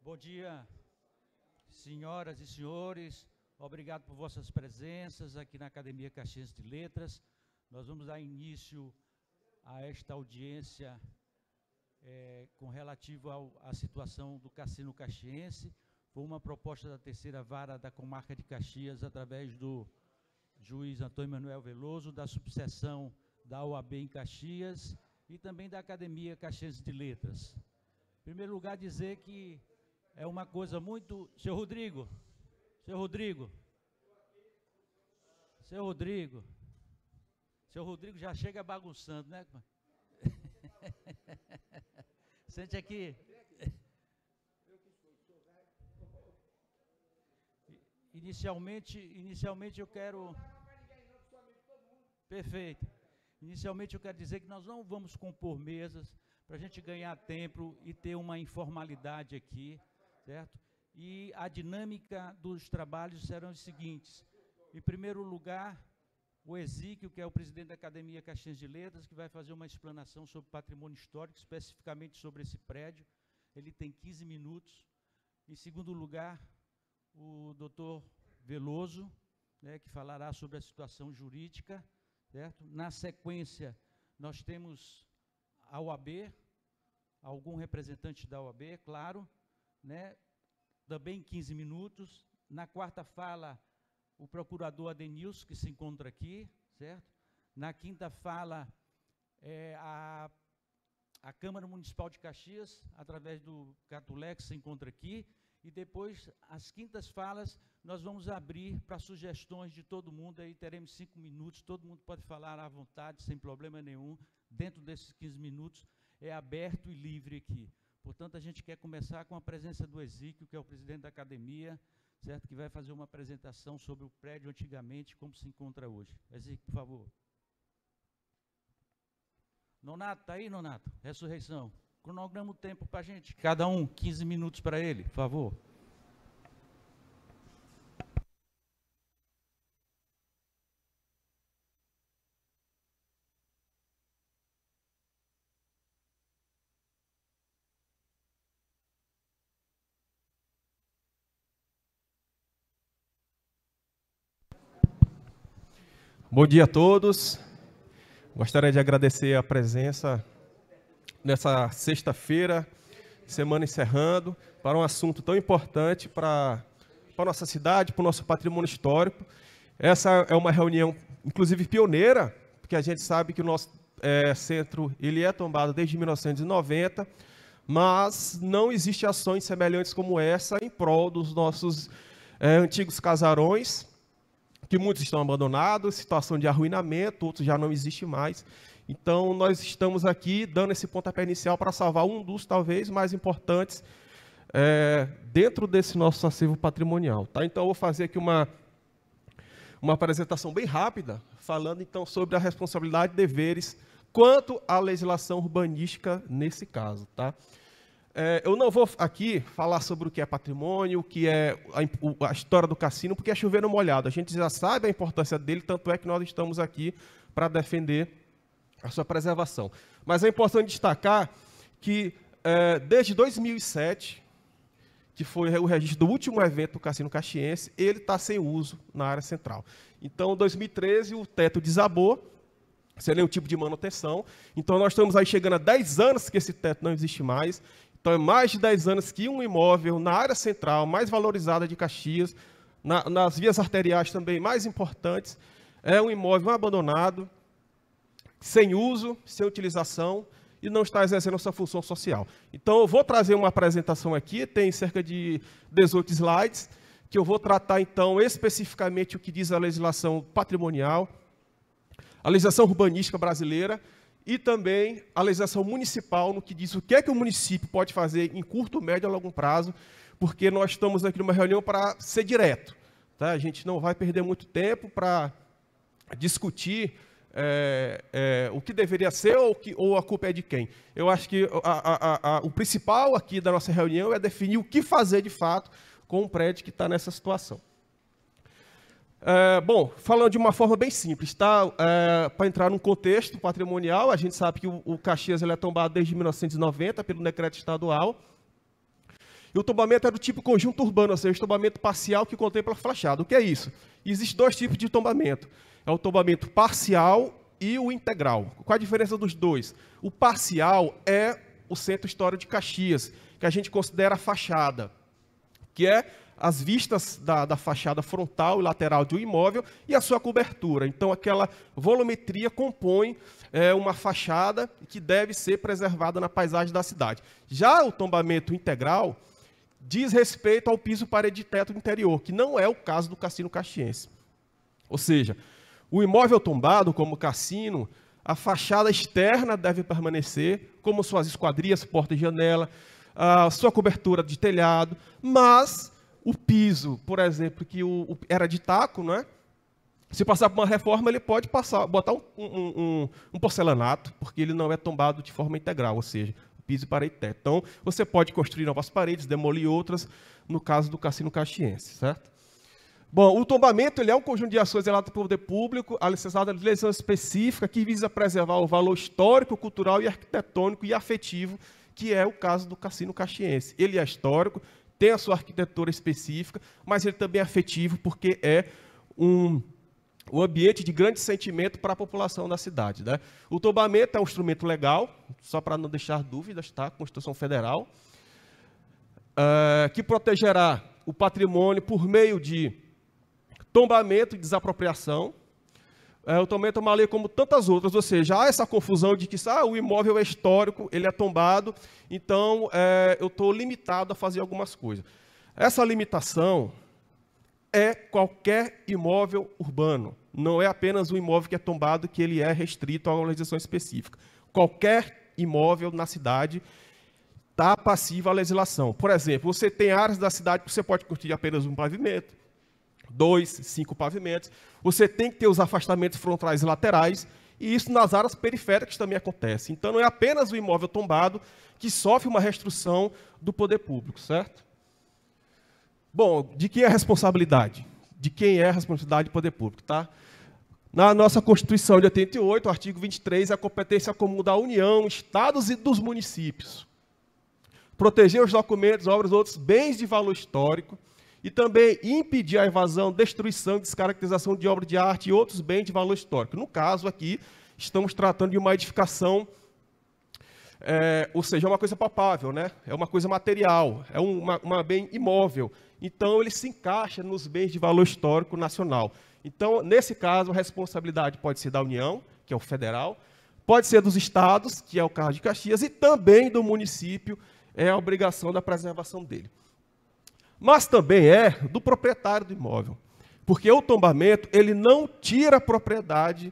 Bom dia, senhoras e senhores. Obrigado por vossas presenças aqui na Academia Caxiense de Letras. Nós vamos dar início a esta audiência com relativo à situação do Cassino Caxiense. Foi uma proposta da terceira vara da comarca de Caxias, através do juiz Antônio Manuel Veloso, da subseção da OAB em Caxias e também da Academia Caxiense de Letras. Em primeiro lugar, dizer que é uma coisa muito... Seu Rodrigo já chega bagunçando, né? Sente aqui. Inicialmente eu quero... Perfeito. Inicialmente eu quero dizer que nós não vamos compor mesas para a gente ganhar tempo e ter uma informalidade aqui, certo? E a dinâmica dos trabalhos serão os seguintes. Em primeiro lugar, o Exíquio, que é o presidente da Academia Caxiense de Letras, que vai fazer uma explanação sobre patrimônio histórico, especificamente sobre esse prédio. Ele tem 15 minutos. Em segundo lugar, o doutor Veloso, né, que falará sobre a situação jurídica, certo? Na sequência, nós temos a OAB, algum representante da OAB, claro, né? Também 15 minutos. Na quarta fala, o procurador Adenilson, que se encontra aqui, certo? Na quinta fala, a Câmara Municipal de Caxias, através do Catulé, que se encontra aqui, e depois, as quintas falas, nós vamos abrir para sugestões de todo mundo, aí teremos 5 minutos, todo mundo pode falar à vontade, sem problema nenhum, dentro desses 15 minutos, é aberto e livre aqui. Portanto, a gente quer começar com a presença do Exíquio, que é o presidente da academia, certo? Que vai fazer uma apresentação sobre o prédio antigamente, como se encontra hoje. Exíquio, por favor. Nonato, está aí, Nonato? Ressurreição. Cronograma o tempo para a gente. Cada um, 15 minutos para ele, por favor. Bom dia a todos. Gostaria de agradecer a presença nessa sexta-feira, semana encerrando, para um assunto tão importante para a nossa cidade, para o nosso patrimônio histórico. Essa é uma reunião, inclusive, pioneira, porque a gente sabe que o nosso centro ele é tombado desde 1990, mas não existem ações semelhantes como essa em prol dos nossos antigos casarões, que muitos estão abandonados, situação de arruinamento, outros já não existem mais. Então, nós estamos aqui dando esse pontapé inicial para salvar um dos, talvez, mais importantes dentro desse nosso acervo patrimonial. Tá? Então, eu vou fazer aqui uma apresentação bem rápida, falando, então, sobre a responsabilidade e deveres quanto à legislação urbanística nesse caso. Tá? Eu não vou aqui falar sobre o que é patrimônio, o que é a história do cassino, porque é chover no molhado. A gente já sabe a importância dele, tanto é que nós estamos aqui para defender a sua preservação. Mas é importante destacar que, desde 2007, que foi o registro do último evento do Cassino Caxiense, ele está sem uso na área central. Então, em 2013, o teto desabou, sem nenhum tipo de manutenção. Então, nós estamos aí chegando a 10 anos que esse teto não existe mais. Então, é mais de 10 anos que um imóvel na área central, mais valorizada de Caxias, nas vias arteriais também mais importantes, é um imóvel abandonado, sem uso, sem utilização, e não está exercendo sua função social. Então, eu vou trazer uma apresentação aqui, tem cerca de 18 slides, que eu vou tratar, então, especificamente o que diz a legislação patrimonial, a legislação urbanística brasileira, e também a legislação municipal, no que diz o que é que o município pode fazer em curto, médio ou longo prazo, porque nós estamos aqui numa reunião para ser direto. Tá? A gente não vai perder muito tempo para discutir o que deveria ser ou a culpa é de quem. Eu acho que o principal aqui da nossa reunião é definir o que fazer de fato com um prédio que está nessa situação. Bom, falando de uma forma bem simples, tá? Para entrar num contexto patrimonial, a gente sabe que o Caxias ele é tombado desde 1990 pelo decreto estadual. E o tombamento é do tipo conjunto urbano, ou seja, tombamento parcial que contempla a fachada. O que é isso? Existem dois tipos de tombamento. É o tombamento parcial e o integral. Qual a diferença dos dois? O parcial é o centro histórico de Caxias, que a gente considera a fachada, que é as vistas da fachada frontal e lateral de um imóvel e a sua cobertura. Então, aquela volumetria compõe uma fachada que deve ser preservada na paisagem da cidade. Já o tombamento integral diz respeito ao piso, parede e teto interior, que não é o caso do Cassino Caxiense. Ou seja, o imóvel tombado, como o cassino, a fachada externa deve permanecer, como suas esquadrias, porta e janela, a sua cobertura de telhado, mas o piso, por exemplo, que era de taco, né? Se passar por uma reforma, ele pode botar um porcelanato, porque ele não é tombado de forma integral, ou seja, piso, parede e teto. Então, você pode construir novas paredes, demolir outras, no caso do Cassino Caxiense, certo? Bom, o tombamento ele é um conjunto de ações relatas pelo poder público, alicerçada em legislação específica, que visa preservar o valor histórico, cultural e arquitetônico e afetivo, que é o caso do Cassino Caxiense. Ele é histórico, tem a sua arquitetura específica, mas ele também é afetivo, porque é um ambiente de grande sentimento para a população da cidade, né? O tombamento é um instrumento legal, só para não deixar dúvidas, tá? Constituição Federal, que protegerá o patrimônio por meio de tombamento e desapropriação. O tombamento é uma lei como tantas outras, ou seja, há essa confusão de que o imóvel é histórico, ele é tombado, então eu estou limitado a fazer algumas coisas. Essa limitação é qualquer imóvel urbano, não é apenas um imóvel que é tombado que ele é restrito a uma legislação específica. Qualquer imóvel na cidade está passivo à legislação. Por exemplo, você tem áreas da cidade que você pode construir apenas um pavimento, 2, 5 pavimentos, você tem que ter os afastamentos frontais e laterais, e isso nas áreas periféricas também acontece. Então, não é apenas o imóvel tombado que sofre uma restrição do poder público, certo? Bom, de quem é a responsabilidade? De quem é a responsabilidade do poder público, tá? Na nossa Constituição de 88, o artigo 23, é a competência comum da União, estados e dos municípios. Proteger os documentos, obras ou outros bens de valor histórico, e também impedir a evasão, destruição, descaracterização de obra de arte e outros bens de valor histórico. No caso aqui, estamos tratando de uma edificação, ou seja, é uma coisa palpável, né? É uma coisa material, é uma bem imóvel. Então, ele se encaixa nos bens de valor histórico nacional. Então, nesse caso, a responsabilidade pode ser da União, que é o federal, pode ser dos estados, que é o caso de Caxias, e também do município, é a obrigação da preservação dele. Mas também é do proprietário do imóvel, porque o tombamento ele não tira a propriedade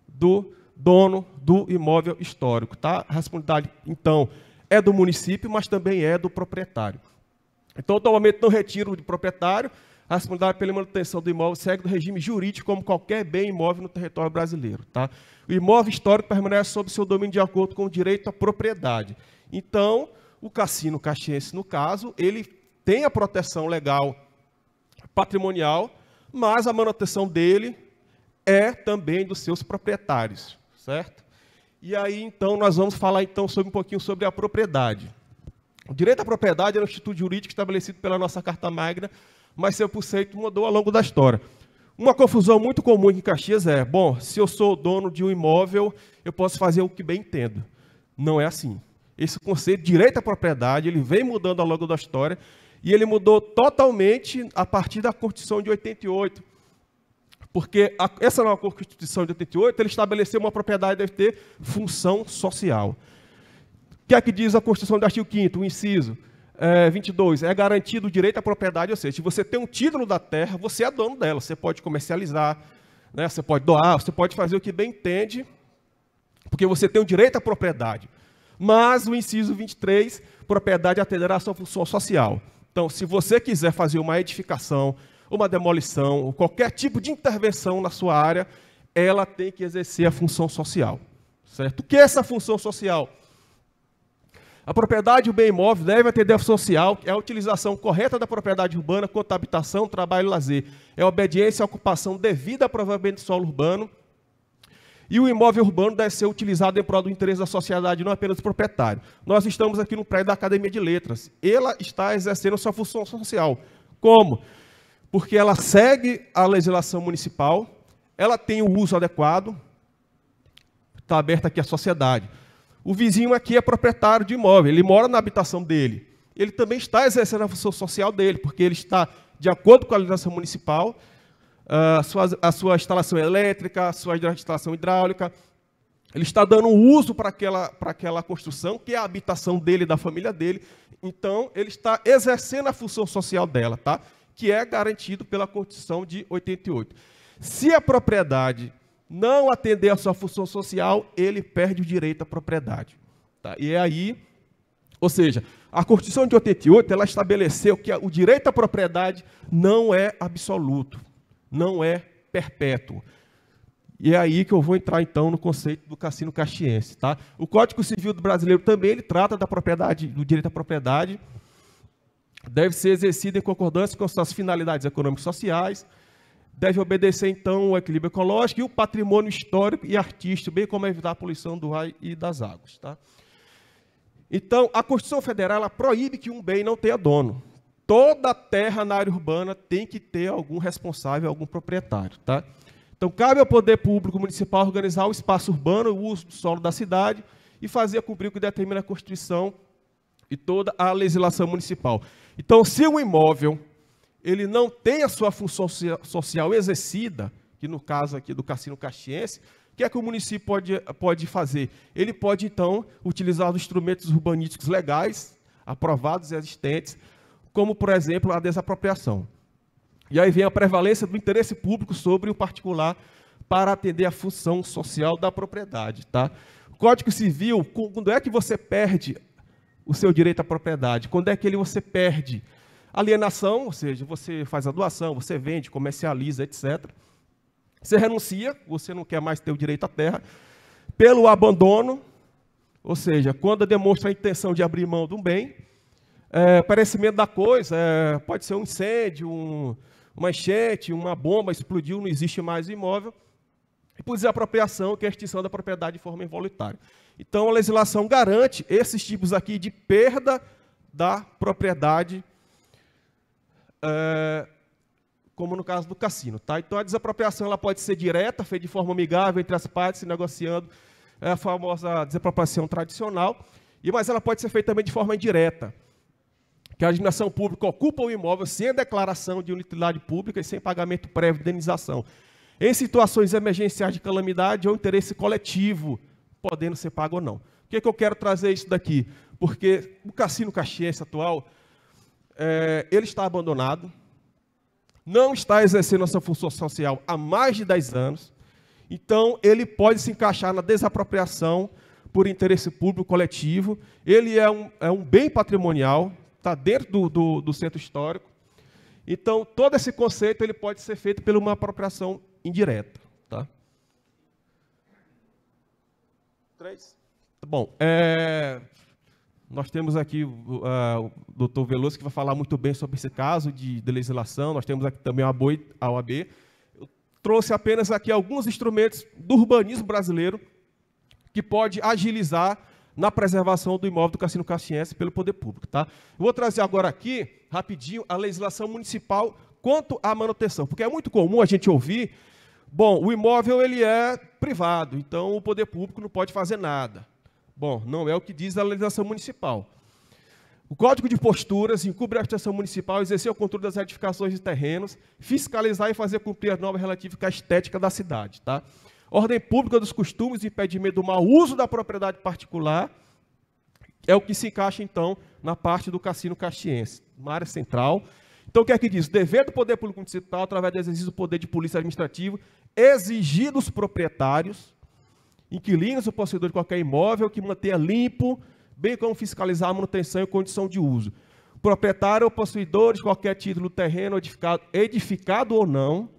do dono do imóvel histórico, tá? A responsabilidade, então, é do município, mas também é do proprietário. Então, o tombamento não retira o do proprietário, a responsabilidade pela manutenção do imóvel segue do regime jurídico como qualquer bem imóvel no território brasileiro, tá? O imóvel histórico permanece sob seu domínio de acordo com o direito à propriedade. Então, o Cassino Caxiense, no caso, ele tem a proteção legal patrimonial, mas a manutenção dele é também dos seus proprietários, certo? E aí, então, nós vamos falar então sobre um pouquinho sobre a propriedade. O direito à propriedade é um instituto jurídico estabelecido pela nossa Carta Magna, mas seu conceito mudou ao longo da história. Uma confusão muito comum aqui em Caxias é, bom, se eu sou dono de um imóvel, eu posso fazer o que bem entendo. Não é assim. Esse conceito de direito à propriedade, ele vem mudando ao longo da história, e ele mudou totalmente a partir da Constituição de 88. Porque essa nova Constituição de 88, ele estabeleceu uma propriedade que deve ter função social. O que é que diz a Constituição do artigo 5º, o inciso 22? É garantido o direito à propriedade, ou seja, se você tem um título da terra, você é dono dela, você pode comercializar, né, você pode doar, você pode fazer o que bem entende, porque você tem o direito à propriedade. Mas o inciso 23, propriedade atenderá à sua função social. Então, se você quiser fazer uma edificação, uma demolição, ou qualquer tipo de intervenção na sua área, ela tem que exercer a função social, certo? O que é essa função social? A propriedade do bem imóvel deve atender a função social, que é a utilização correta da propriedade urbana quanto à habitação, trabalho e lazer. É a obediência à ocupação devida ao aproveitamento do solo urbano E o imóvel urbano deve ser utilizado em prol do interesse da sociedade, não apenas do proprietário. Nós estamos aqui no prédio da Academia de Letras. Ela está exercendo sua função social. Como? Porque ela segue a legislação municipal, ela tem o uso adequado, está aberta aqui à sociedade. O vizinho aqui é proprietário de imóvel, ele mora na habitação dele. Ele também está exercendo a função social dele, porque ele está, de acordo com a legislação municipal, a sua instalação elétrica, a sua instalação hidráulica, ele está dando uso para aquela construção, que é a habitação dele e da família dele. Então, ele está exercendo a função social dela, tá? Que é garantido pela Constituição de 88. Se a propriedade não atender a sua função social, ele perde o direito à propriedade. Tá? E é aí, ou seja, a Constituição de 88, ela estabeleceu que o direito à propriedade não é absoluto, não é perpétuo. E é aí que eu vou entrar, então, no conceito do cassino caxiense. Tá? O Código Civil do brasileiro também ele trata da propriedade, do direito à propriedade, deve ser exercido em concordância com suas finalidades econômicas e sociais, deve obedecer, então, ao equilíbrio ecológico e o patrimônio histórico e artístico, bem como evitar a poluição do ar e das águas. Tá? Então, a Constituição Federal ela proíbe que um bem não tenha dono. Toda terra na área urbana tem que ter algum responsável, algum proprietário. Tá? Então, cabe ao poder público municipal organizar o espaço urbano, o uso do solo da cidade e fazer cumprir o que determina a Constituição e toda a legislação municipal. Então, se o imóvel ele não tem a sua função social exercida, que no caso aqui do cassino caxiense, o que é que o município pode fazer? Ele pode, então, utilizar os instrumentos urbanísticos legais, aprovados e existentes, como, por exemplo, a desapropriação. E aí vem a prevalência do interesse público sobre o particular para atender a função social da propriedade. Tá? O Código Civil, quando é que você perde o seu direito à propriedade? Quando é que você perde alienação, ou seja, você faz a doação, você vende, comercializa, etc. Você renuncia, você não quer mais ter o direito à terra. Pelo abandono, ou seja, quando demonstra a intenção de abrir mão de um bem, perecimento da coisa, pode ser um incêndio, uma enchente, uma bomba explodiu, não existe mais o imóvel. E por desapropriação, que é a extinção da propriedade de forma involuntária. Então, a legislação garante esses tipos aqui de perda da propriedade, como no caso do cassino. Tá? Então, a desapropriação ela pode ser direta, feita de forma amigável entre as partes, se negociando, a famosa desapropriação tradicional, mas ela pode ser feita também de forma indireta, que a administração pública ocupa o imóvel sem a declaração de utilidade pública e sem pagamento prévio de indenização. Em situações emergenciais de calamidade ou interesse coletivo, podendo ser pago ou não. Por que eu quero trazer isso daqui? Porque o cassino caxiense atual, ele está abandonado, não está exercendo a sua função social há mais de 10 anos, então ele pode se encaixar na desapropriação por interesse público coletivo, ele é um bem patrimonial, está dentro do centro histórico, então todo esse conceito ele pode ser feito por uma apropriação indireta. Tá? 3. Bom, nós temos aqui o doutor Veloso, que vai falar muito bem sobre esse caso de legislação. Nós temos aqui também a OAB. Eu trouxe apenas aqui alguns instrumentos do urbanismo brasileiro que pode agilizar na preservação do imóvel do cassino caxiense pelo poder público. Tá? Eu vou trazer agora aqui, rapidinho, a legislação municipal quanto à manutenção, porque é muito comum a gente ouvir, bom, o imóvel ele é privado, então o poder público não pode fazer nada. Bom, não é o que diz a legislação municipal. O Código de Posturas incumbe a administração municipal exercer o controle das edificações de terrenos, fiscalizar e fazer cumprir as normas relativas à estética da cidade. Tá? Ordem pública dos costumes e impedimento do mau uso da propriedade particular é o que se encaixa, então, na parte do cassino caxiense, uma área central. Então, o que é que diz? O dever do poder público municipal, através do exercício do poder de polícia administrativa, exigir dos proprietários, inquilinos ou possuidor de qualquer imóvel que mantenha limpo, bem como fiscalizar a manutenção e condição de uso. O proprietário ou possuidor de qualquer título do terreno edificado ou não,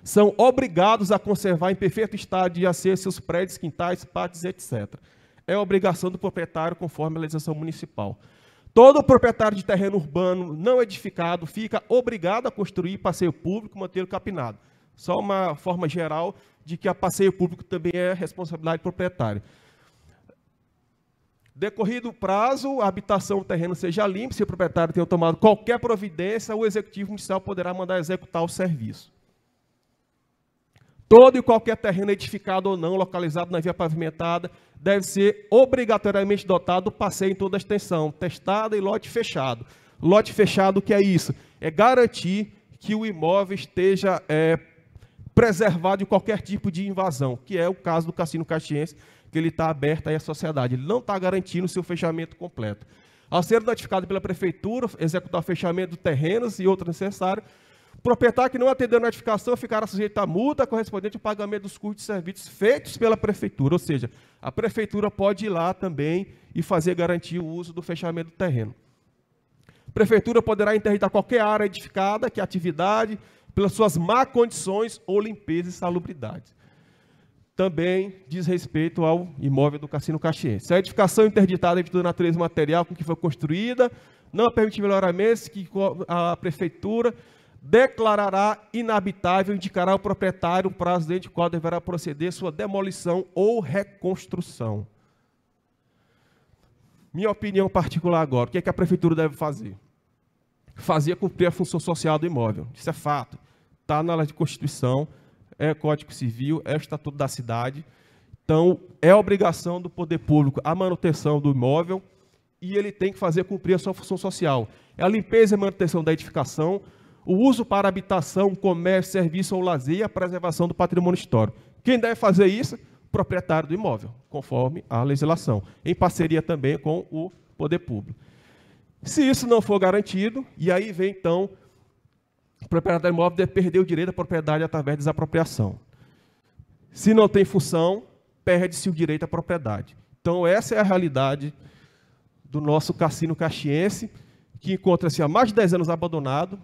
são obrigados a conservar em perfeito estado de acesso seus prédios, quintais, pátios, etc. É obrigação do proprietário conforme a legislação municipal. Todo proprietário de terreno urbano não edificado fica obrigado a construir passeio público, manter-o capinado. Só uma forma geral de que a passeio público também é responsabilidade do proprietário. Decorrido o prazo, a habitação, o terreno seja limpo, se o proprietário tenha tomado qualquer providência, o executivo municipal poderá mandar executar o serviço. Todo e qualquer terreno edificado ou não, localizado na via pavimentada, deve ser obrigatoriamente dotado do passeio em toda a extensão, testada e lote fechado. Lote fechado, o que é isso? É garantir que o imóvel esteja preservado de qualquer tipo de invasão, que é o caso do Cassino Caxiense, que ele está aberto aí à sociedade. Ele não está garantindo o seu fechamento completo. Ao ser notificado pela prefeitura, executar o fechamento de terrenos e outros necessários, o proprietário que não atendeu a notificação ficará sujeito à multa correspondente ao pagamento dos custos de serviços feitos pela prefeitura. Ou seja, a prefeitura pode ir lá também e fazer garantir o uso do fechamento do terreno. A prefeitura poderá interditar qualquer área edificada que a atividade, pelas suas má condições ou limpeza e salubridade. Também diz respeito ao imóvel do Cassino Caxiense. Se a edificação interditada é de natureza material com que foi construída, não permite melhoramentos, que a prefeitura declarará inabitável e indicará ao proprietário o prazo dentro do qual deverá proceder sua demolição ou reconstrução. Minha opinião particular agora, o que é que a prefeitura deve fazer? Fazer cumprir a função social do imóvel. Isso é fato. Está na lei de Constituição, é Código Civil, é o Estatuto da Cidade. Então, é obrigação do poder público a manutenção do imóvel e ele tem que fazer cumprir a sua função social. É a limpeza e manutenção da edificação, o uso para habitação, comércio, serviço ou lazer e a preservação do patrimônio histórico. Quem deve fazer isso? O proprietário do imóvel, conforme a legislação, em parceria também com o poder público. Se isso não for garantido, e aí vem então, o proprietário do imóvel deve perder o direito à propriedade através de desapropriação. Se não tem função, perde-se o direito à propriedade. Então essa é a realidade do nosso Cassino Caxiense, que encontra-se há mais de 10 anos abandonado.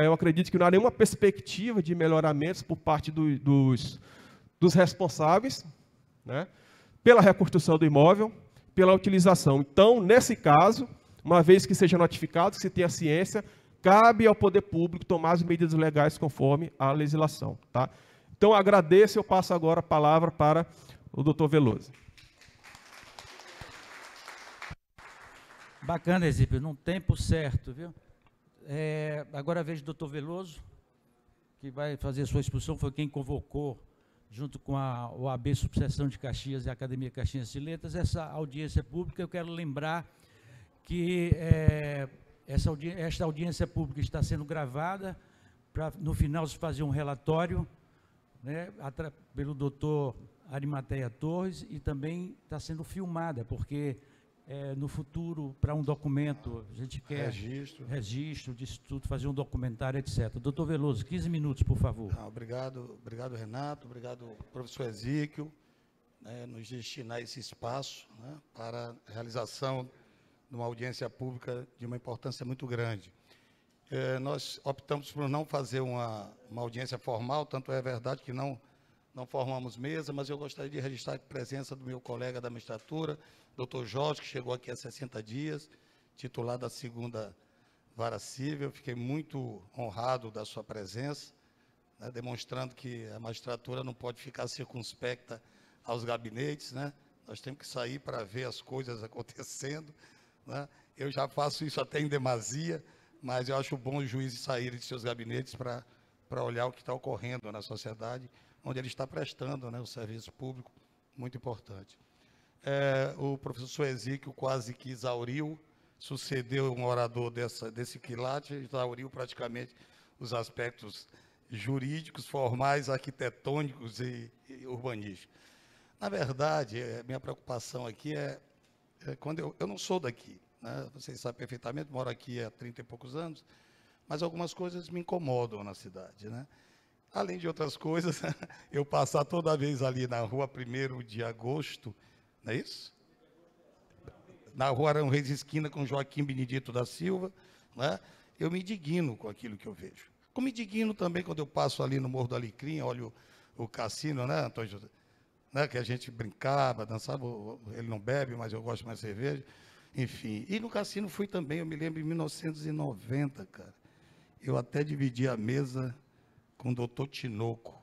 Eu acredito que não há nenhuma perspectiva de melhoramentos por parte dos responsáveis, né, pela reconstrução do imóvel, pela utilização. Então, nesse caso, uma vez que seja notificado, que se tenha ciência, cabe ao poder público tomar as medidas legais conforme a legislação. Tá? Então, agradeço e eu passo agora a palavra para o doutor Veloso. Bacana, Exípio, num tempo certo, viu? Agora vejo o doutor Veloso, que vai fazer a sua exposição, foi quem convocou, junto com a OAB Subseção de Caxias e a Academia Caxiense de Letras, essa audiência pública. Eu quero lembrar que esta audiência pública está sendo gravada, para no final se fazer um relatório, né, pelo doutor Arimateia Torres, e também está sendo filmada, porque no futuro, para um documento, a gente quer registro disso tudo, fazer um documentário, etc. Doutor Veloso, 15 minutos, por favor. Obrigado, Renato, obrigado, professor Exíquio, nos destinar esse espaço, né, para a realização de uma audiência pública de uma importância muito grande. Nós optamos por não fazer uma audiência formal, tanto é verdade que não formamos mesa, mas eu gostaria de registrar a presença do meu colega da magistratura, doutor Jorge, que chegou aqui há 60 dias, titular da 2ª Vara Civil. Fiquei muito honrado da sua presença, né, demonstrando que a magistratura não pode ficar circunspecta aos gabinetes, né? Nós temos que sair para ver as coisas acontecendo, né? Eu já faço isso até em demasia, mas eu acho bom os juízes saírem de seus gabinetes para olhar o que está ocorrendo na sociedade, onde ele está prestando, né, o serviço público, muito importante. O professor Exíquio quase que exauriu, sucedeu um orador desse quilate, exauriu praticamente os aspectos jurídicos, formais, arquitetônicos e urbanísticos. Na verdade, minha preocupação aqui quando eu não sou daqui, né? Vocês sabem perfeitamente, moro aqui há 30 e poucos anos, mas algumas coisas me incomodam na cidade, né? Além de outras coisas, eu passar toda vez ali na rua 1º de agosto, não é isso? Na rua Arão Reis esquina com Joaquim Benedito da Silva, né? Eu me indigno com aquilo que eu vejo. Como me indigno também quando eu passo ali no Morro do Alecrim, olho o cassino, né, Antônio, né, que a gente brincava, dançava, ele não bebe, mas eu gosto mais de cerveja, enfim. E no cassino fui também, eu me lembro, em 1990, cara. Eu até dividi a mesa com o doutor Tinoco,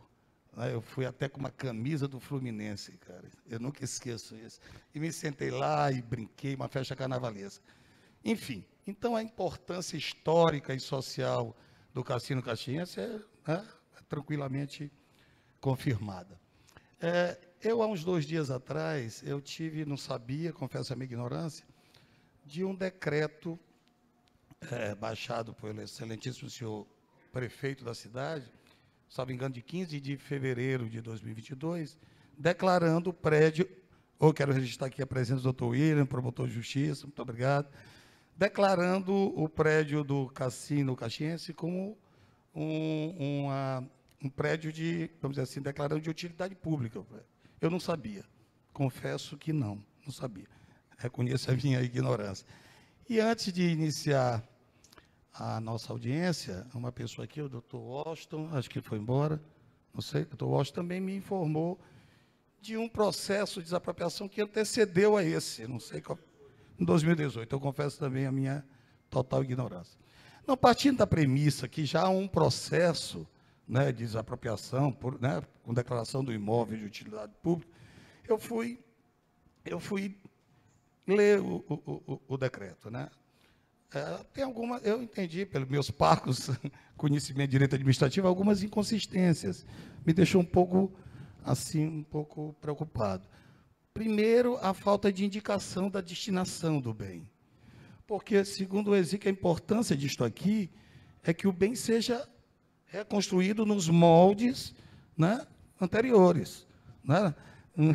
né? Eu fui até com uma camisa do Fluminense, cara. Eu nunca esqueço isso. E me sentei lá e brinquei, uma festa carnavalesca. Enfim, então a importância histórica e social do Cassino Caxiense é tranquilamente confirmada. Eu, há uns 2 dias atrás, eu tive, não sabia, confesso a minha ignorância, de um decreto baixado pelo excelentíssimo senhor prefeito da cidade, salvo engano, de 15 de fevereiro de 2022, declarando o prédio, quero registrar aqui a presença do doutor William, promotor de justiça, muito obrigado, declarando o prédio do Cassino Caxiense como um prédio de, vamos dizer assim, declarando de utilidade pública. Eu não sabia, confesso que não sabia. Reconheço a minha ignorância. E antes de iniciar a nossa audiência, uma pessoa aqui, o doutor Washington, acho que foi embora, não sei, o doutor Washington também me informou de um processo de desapropriação que antecedeu a esse, não sei qual, em 2018. Eu confesso também a minha total ignorância. Não, partindo da premissa que já há um processo, né, de desapropriação, com declaração do imóvel de utilidade pública, eu fui ler o decreto, né? Tem eu entendi, pelos meus parcos conhecimentos de direito administrativo, algumas inconsistências. Me deixou um pouco preocupado. Primeiro, a falta de indicação da destinação do bem. Porque, segundo o Exíquio, a importância disto aqui é que o bem seja reconstruído nos moldes, né, anteriores, né?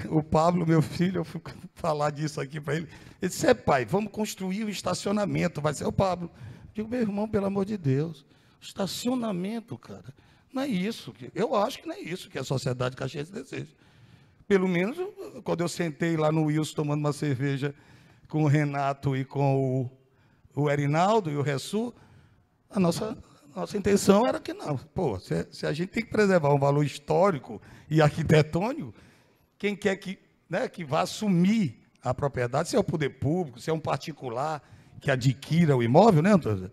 O Pablo, meu filho, eu fui falar disso aqui para ele. Ele disse: pai, vamos construir um estacionamento. Vai ser o Pablo. Eu digo: meu irmão, pelo amor de Deus, estacionamento, cara, não é isso. Eu acho que não é isso que a sociedade caxiense deseja. Pelo menos, quando eu sentei lá no Wilson tomando uma cerveja com o Renato e com o Erinaldo e o Ressu, a nossa intenção era que não. Pô, se a gente tem que preservar um valor histórico e arquitetônico, quem quer que vá assumir a propriedade, se é o poder público, se é um particular que adquira o imóvel, né, Antônio?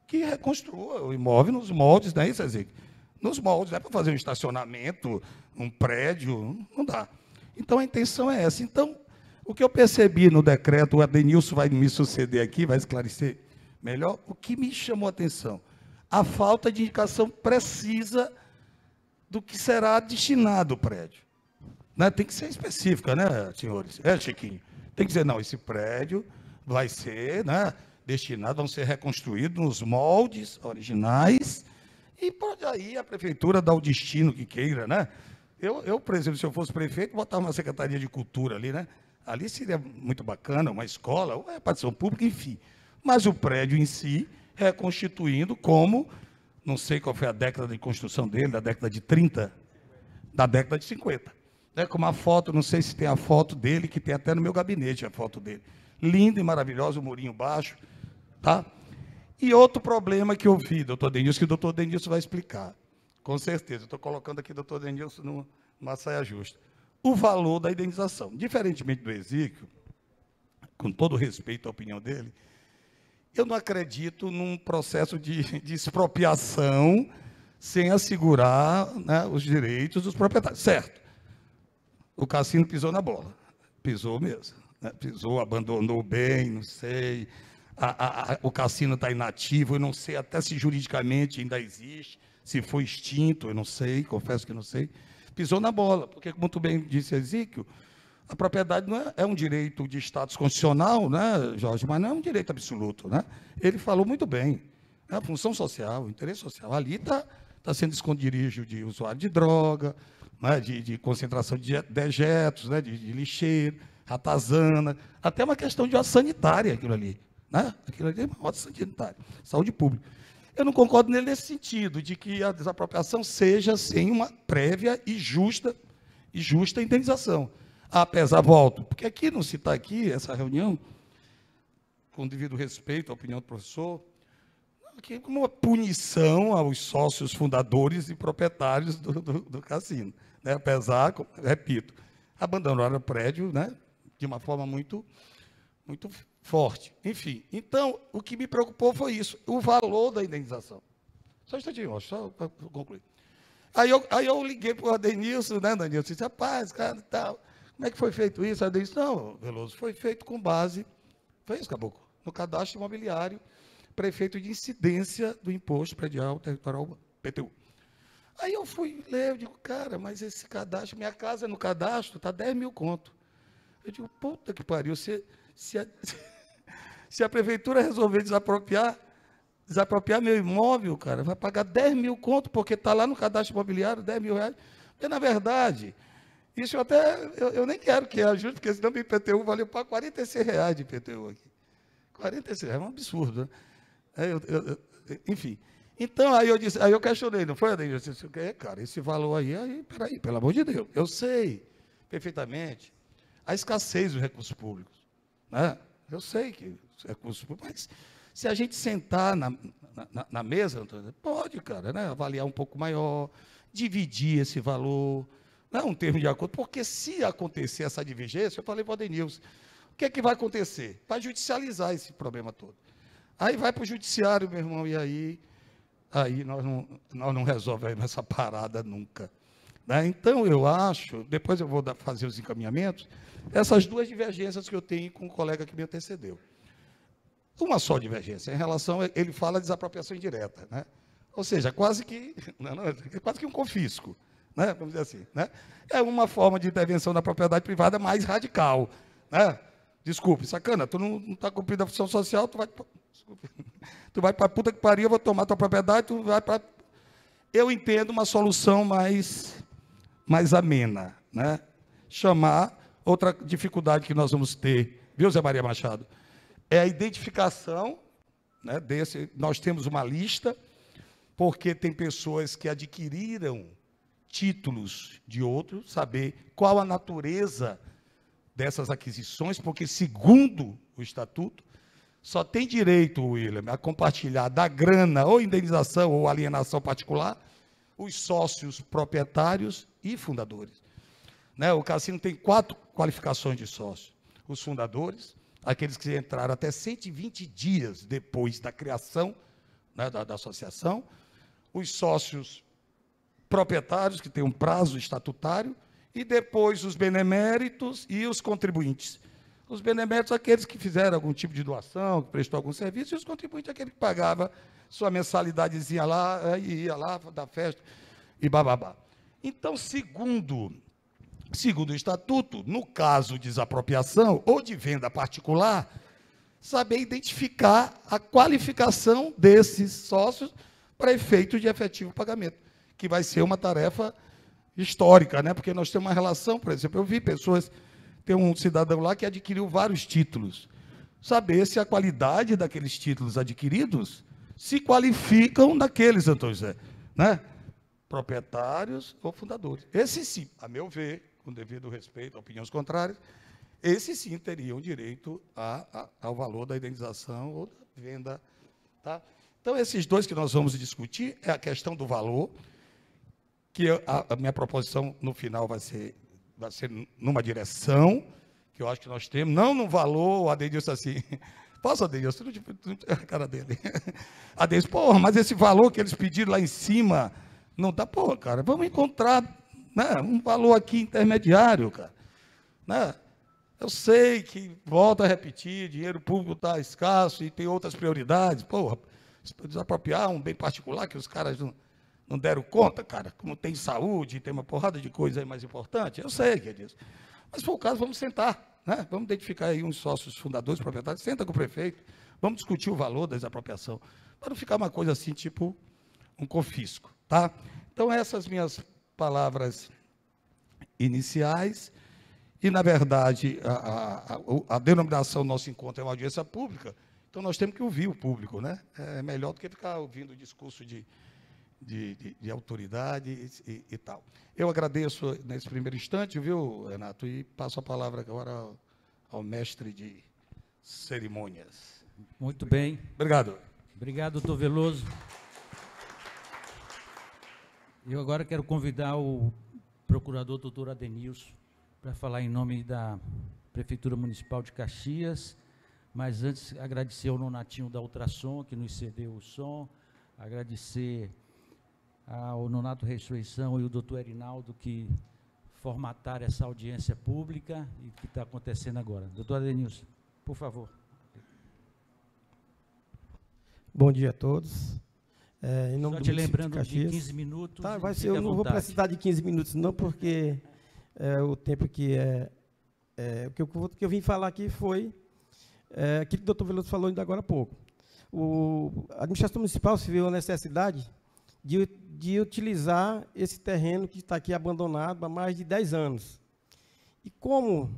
Que reconstrua o imóvel nos moldes, não é isso, Ezequiel? Nos moldes, não é para fazer um estacionamento, um prédio, não dá. Então, a intenção é essa. Então, o que eu percebi no decreto, o Adenilson vai me suceder aqui, vai esclarecer melhor, o que me chamou a atenção? A falta de indicação precisa do que será destinado o prédio. Né? Tem que ser específica, né, senhores? Chiquinho? Tem que dizer, não, esse prédio vai ser, né, destinado, vão ser reconstruídos nos moldes originais, e pode aí a prefeitura dar o destino que queira, né? Eu, por exemplo, se eu fosse prefeito, botava uma secretaria de cultura ali, né? Ali seria muito bacana, uma escola, uma repartição pública, enfim. Mas o prédio em si, reconstituindo como, não sei qual foi a década de construção dele, da década de 30, da década de 50. Com uma foto, não sei se tem a foto dele, que tem até no meu gabinete a foto dele. Linda e maravilhosa, o murinho baixo, tá? E outro problema que eu vi, doutor Denilson, que o doutor Denilson vai explicar, com certeza. Estou colocando aqui o doutor Denilson numa saia justa. O valor da indenização. Diferentemente do Exíquio, com todo respeito à opinião dele, eu não acredito num processo de expropriação sem assegurar, né, os direitos dos proprietários. Certo. O Cassino pisou na bola. Pisou mesmo. Né? Pisou, abandonou o bem, não sei. O Cassino está inativo, eu não sei até se juridicamente ainda existe, se foi extinto, eu não sei, confesso que não sei. Pisou na bola, porque, como muito bem disse Exíquio, a propriedade não é um direito de status constitucional, né, Jorge, mas não é um direito absoluto. Né? Ele falou muito bem. É a função social, o interesse social. Ali está sendo esconderijo de usuário de droga, né, de concentração de dejetos, né, de lixeiro, ratazana, até uma questão de ordem sanitária, aquilo ali. Né? Aquilo ali é uma ordem sanitária, saúde pública. Eu não concordo nele nesse sentido, de que a desapropriação seja sem uma prévia e justa indenização. Apesar, volto, porque aqui não se está aqui, essa reunião, com devido respeito à opinião do professor, aqui como uma punição aos sócios fundadores e proprietários do cassino. Né? Apesar, repito, abandonaram o prédio, né, de uma forma muito forte. Enfim, então, o que me preocupou foi isso, o valor da indenização. Só um instantinho, só para concluir. Aí eu liguei para o Adenilson, né, Danilson? Disse, rapaz, cara, tal, como é que foi feito isso? Aí ele disse, não, Veloso, foi feito com base, foi isso, Caboclo, no cadastro imobiliário, prefeito de incidência do imposto predial territorial PTU. Aí eu fui ler, eu digo, cara, mas esse cadastro, minha casa no cadastro está 10 mil conto. Eu digo, puta que pariu, se a prefeitura resolver desapropriar meu imóvel, cara, vai pagar 10 mil conto, porque está lá no cadastro imobiliário, 10 mil reais. Porque, na verdade, isso eu nem quero que ajude, porque senão o IPTU valeu para 46 reais de IPTU aqui. 46 reais, é um absurdo, né? Enfim. Então, aí eu questionei, não foi, Adenilson? Eu disse, cara, esse valor aí, peraí, pelo amor de Deus, eu sei perfeitamente a escassez dos recursos públicos, né? Eu sei que os recursos públicos, mas se a gente sentar na mesa, pode, cara, né? Avaliar um pouco maior, dividir esse valor, não é um termo de acordo, porque se acontecer essa divergência, eu falei para o Adenilson, o que é que vai acontecer? Vai judicializar esse problema todo. Aí vai para o judiciário, meu irmão, e aí nós não resolvemos essa parada nunca. Né? Então, eu acho, depois eu vou fazer os encaminhamentos, essas duas divergências que eu tenho com o colega que me antecedeu. Uma só divergência, em relação, ele fala de desapropriação indireta, né? Ou seja, quase que um confisco, né? Vamos dizer assim, né? É uma forma de intervenção na propriedade privada mais radical, né? Desculpe, sacana, tu não está cumprindo a função social, tu vai para a puta que pariu, eu vou tomar tua propriedade, tu vai para... Eu entendo uma solução mais amena, né? Chamar, outra dificuldade que nós vamos ter, viu, Zé Maria Machado? É a identificação, né, nós temos uma lista, porque tem pessoas que adquiriram títulos de outros, saber qual a natureza dessas aquisições, porque, segundo o Estatuto, só tem direito, William, a compartilhar da grana, ou indenização, ou alienação particular, os sócios proprietários e fundadores. Né? O cassino tem 4 qualificações de sócio. Os fundadores, aqueles que entraram até 120 dias depois da criação, né, da associação, os sócios proprietários, que têm um prazo estatutário, e depois os beneméritos e os contribuintes. Os beneméritos, aqueles que fizeram algum tipo de doação, que prestou algum serviço, e os contribuintes, aquele que pagava sua mensalidadezinha lá, e ia lá da festa, e bababá. Então, segundo o Estatuto, no caso de desapropriação ou de venda particular, saber identificar a qualificação desses sócios para efeito de efetivo pagamento, que vai ser uma tarefa histórica, né? Porque nós temos uma relação, por exemplo, eu vi pessoas, tem um cidadão lá que adquiriu vários títulos, saber se a qualidade daqueles títulos adquiridos se qualificam daqueles, Antônio José, né? Proprietários ou fundadores. Esses sim, a meu ver, com devido respeito a opiniões contrárias, esses sim teriam direito ao valor da indenização ou da venda. Tá? Então, esses dois que nós vamos discutir é a questão do valor, que a minha proposição no final vai ser numa direção, que eu acho que nós temos, não no valor, o Adenilson assim, posso, Adenilson? A cara dele. Adenilson, porra, mas esse valor que eles pediram lá em cima, não dá, porra, cara, vamos encontrar, né, um valor aqui intermediário, cara. Né? Eu sei que, volto a repetir, dinheiro público está escasso e tem outras prioridades, porra, desapropriar um bem particular que os caras não deram conta, cara, como tem saúde, tem uma porrada de coisa aí mais importante, eu sei que é disso. Mas, se for o caso, vamos sentar, né? Vamos identificar aí uns sócios fundadores, proprietários, senta com o prefeito, vamos discutir o valor da desapropriação, para não ficar uma coisa assim, tipo um confisco, tá? Então, essas minhas palavras iniciais, e, na verdade, a denominação do nosso encontro é uma audiência pública, então nós temos que ouvir o público, né? É melhor do que ficar ouvindo o discurso de autoridade e tal. Eu agradeço nesse primeiro instante, viu, Renato, e passo a palavra agora ao mestre de cerimônias. Muito bem. Obrigado. Obrigado, doutor Veloso. Eu agora quero convidar o procurador doutor Adenilson para falar em nome da Prefeitura Municipal de Caxias, mas antes agradecer ao Nonatinho da Ultrassom, que nos cedeu o som, agradecer ao Nonato Ressurreição e o doutor Erinaldo, que formataram essa audiência pública e que está acontecendo agora. Doutor Adenilson, por favor. Bom dia a todos. Em nome Só do te município lembrando de Caxias. 15 minutos. Tá, vai ser, fique eu à não vou vontade. precisar de 15 minutos, não, porque o tempo que o que eu vim falar aqui foi aquilo que o doutor Veloso falou ainda agora há pouco. A administração municipal se viu a necessidade de utilizar esse terreno que está aqui abandonado há mais de 10 anos. E como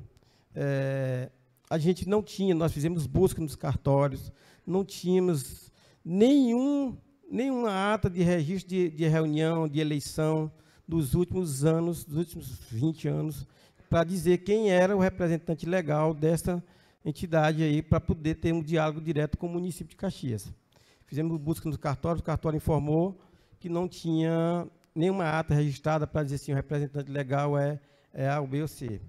a gente não tinha, nós fizemos busca nos cartórios, não tínhamos nenhuma ata de registro de reunião, de eleição dos últimos anos, dos últimos 20 anos, para dizer quem era o representante legal dessa entidade aí, para poder ter um diálogo direto com o município de Caxias. Fizemos busca nos cartórios, o cartório informou que não tinha nenhuma ata registrada para dizer assim, o representante legal é A, o B ou C.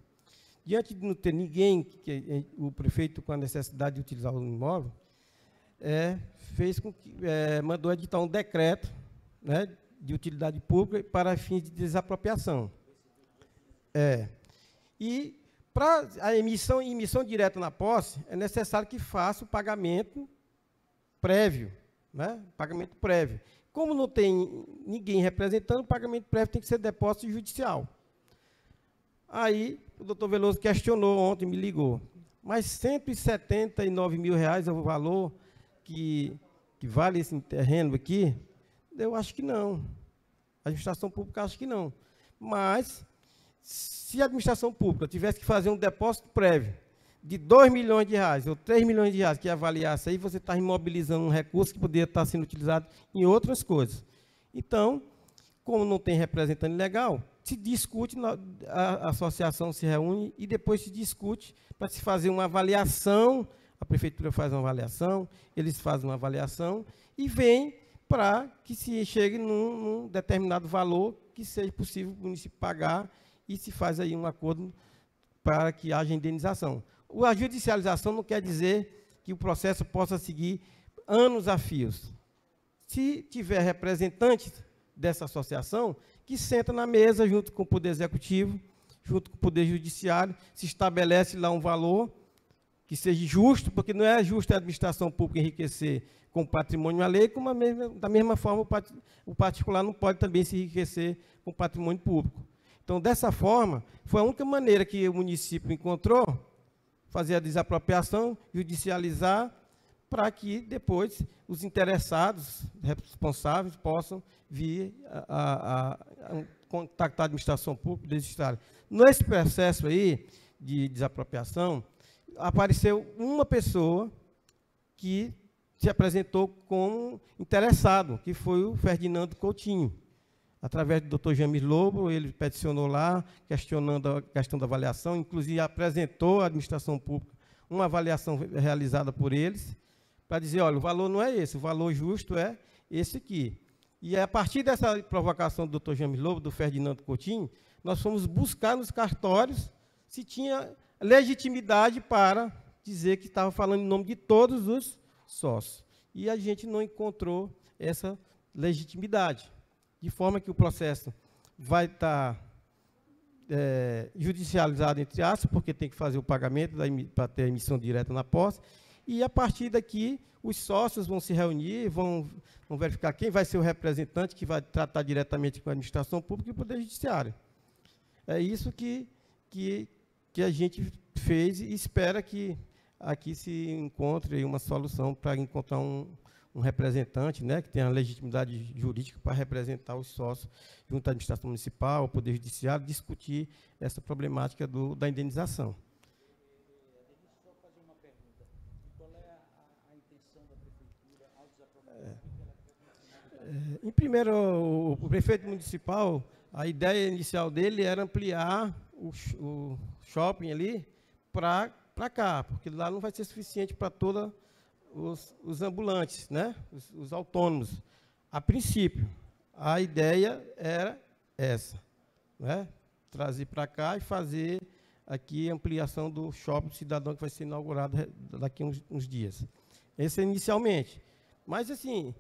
Diante de não ter ninguém, o prefeito, com a necessidade de utilizar o imóvel, fez com que mandou editar um decreto, né, de utilidade pública para fins de desapropriação. E para a emissão direta na posse, é necessário que faça o pagamento prévio, né? Pagamento prévio. Como não tem ninguém representando, o pagamento prévio tem que ser depósito judicial. Aí o doutor Veloso questionou ontem, me ligou. Mas R$179 mil é o valor que vale esse terreno aqui? Eu acho que não. A administração pública acha que não. Mas, se a administração pública tivesse que fazer um depósito prévio de R$2 milhões ou R$3 milhões que avaliasse, aí você está imobilizando um recurso que poderia estar sendo utilizado em outras coisas. Então, como não tem representante legal, se discute, a associação se reúne e depois se discute para se fazer uma avaliação, a prefeitura faz uma avaliação, eles fazem uma avaliação e vem para que se chegue num determinado valor que seja possível o município pagar e se faz aí um acordo para que haja indenização. A judicialização não quer dizer que o processo possa seguir anos a fios. Se tiver representantes dessa associação, que senta na mesa junto com o Poder Executivo, junto com o Poder Judiciário, se estabelece lá um valor que seja justo, porque não é justo a administração pública enriquecer com patrimônio alheio, como da mesma forma o particular não pode também se enriquecer com patrimônio público. Então, dessa forma, foi a única maneira que o município encontrou, fazer a desapropriação, judicializar, para que depois os interessados, responsáveis, possam vir a contactar a administração pública desistir. Nesse processo aí de desapropriação, apareceu uma pessoa que se apresentou como interessado, que foi o Ferdinando Coutinho. Através do Dr. James Lobo, ele peticionou lá, questionando a questão da avaliação, inclusive apresentou à administração pública uma avaliação realizada por eles, para dizer, olha, o valor não é esse, o valor justo é esse aqui. E a partir dessa provocação do Dr. James Lobo, do Ferdinando Coutinho, nós fomos buscar nos cartórios se tinha legitimidade para dizer que estava falando em nome de todos os sócios. E a gente não encontrou essa legitimidade, de forma que o processo vai estar judicializado, entre aspas, porque tem que fazer o pagamento para ter a emissão direta na posse, e, a partir daqui, os sócios vão se reunir, vão verificar quem vai ser o representante que vai tratar diretamente com a administração pública e o Poder Judiciário. É isso que a gente fez e espera que aqui se encontre uma solução para encontrar um representante, né, que tenha legitimidade jurídica para representar os sócios junto à administração municipal, ao Poder Judiciário, discutir essa problemática da indenização. Em primeiro, o prefeito municipal, a ideia inicial dele era ampliar o shopping ali para cá, porque lá não vai ser suficiente para todos os ambulantes, né? Os autônomos. A princípio, a ideia era essa, né? Trazer para cá e fazer aqui a ampliação do shopping cidadão que vai ser inaugurado daqui a uns dias. Esse é inicialmente. Mas, assim,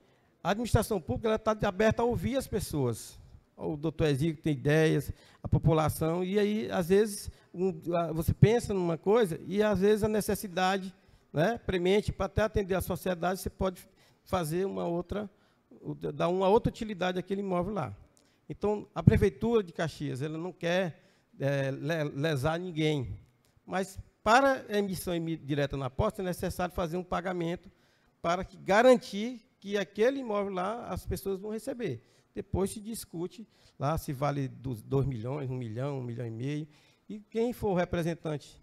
A administração pública está aberta a ouvir as pessoas. O doutor Exíquio tem ideias, a população, e aí, às vezes, você pensa numa coisa e, às vezes, a necessidade, né, premente, para até atender a sociedade, você pode fazer dar uma outra utilidade àquele imóvel lá. Então, a Prefeitura de Caxias, ela não quer lesar ninguém, mas, para a emissão direta na posse, é necessário fazer um pagamento para garantir que aquele imóvel lá as pessoas vão receber. Depois se discute lá se vale 2 milhões, 1 milhão, 1 milhão e meio. E quem for o representante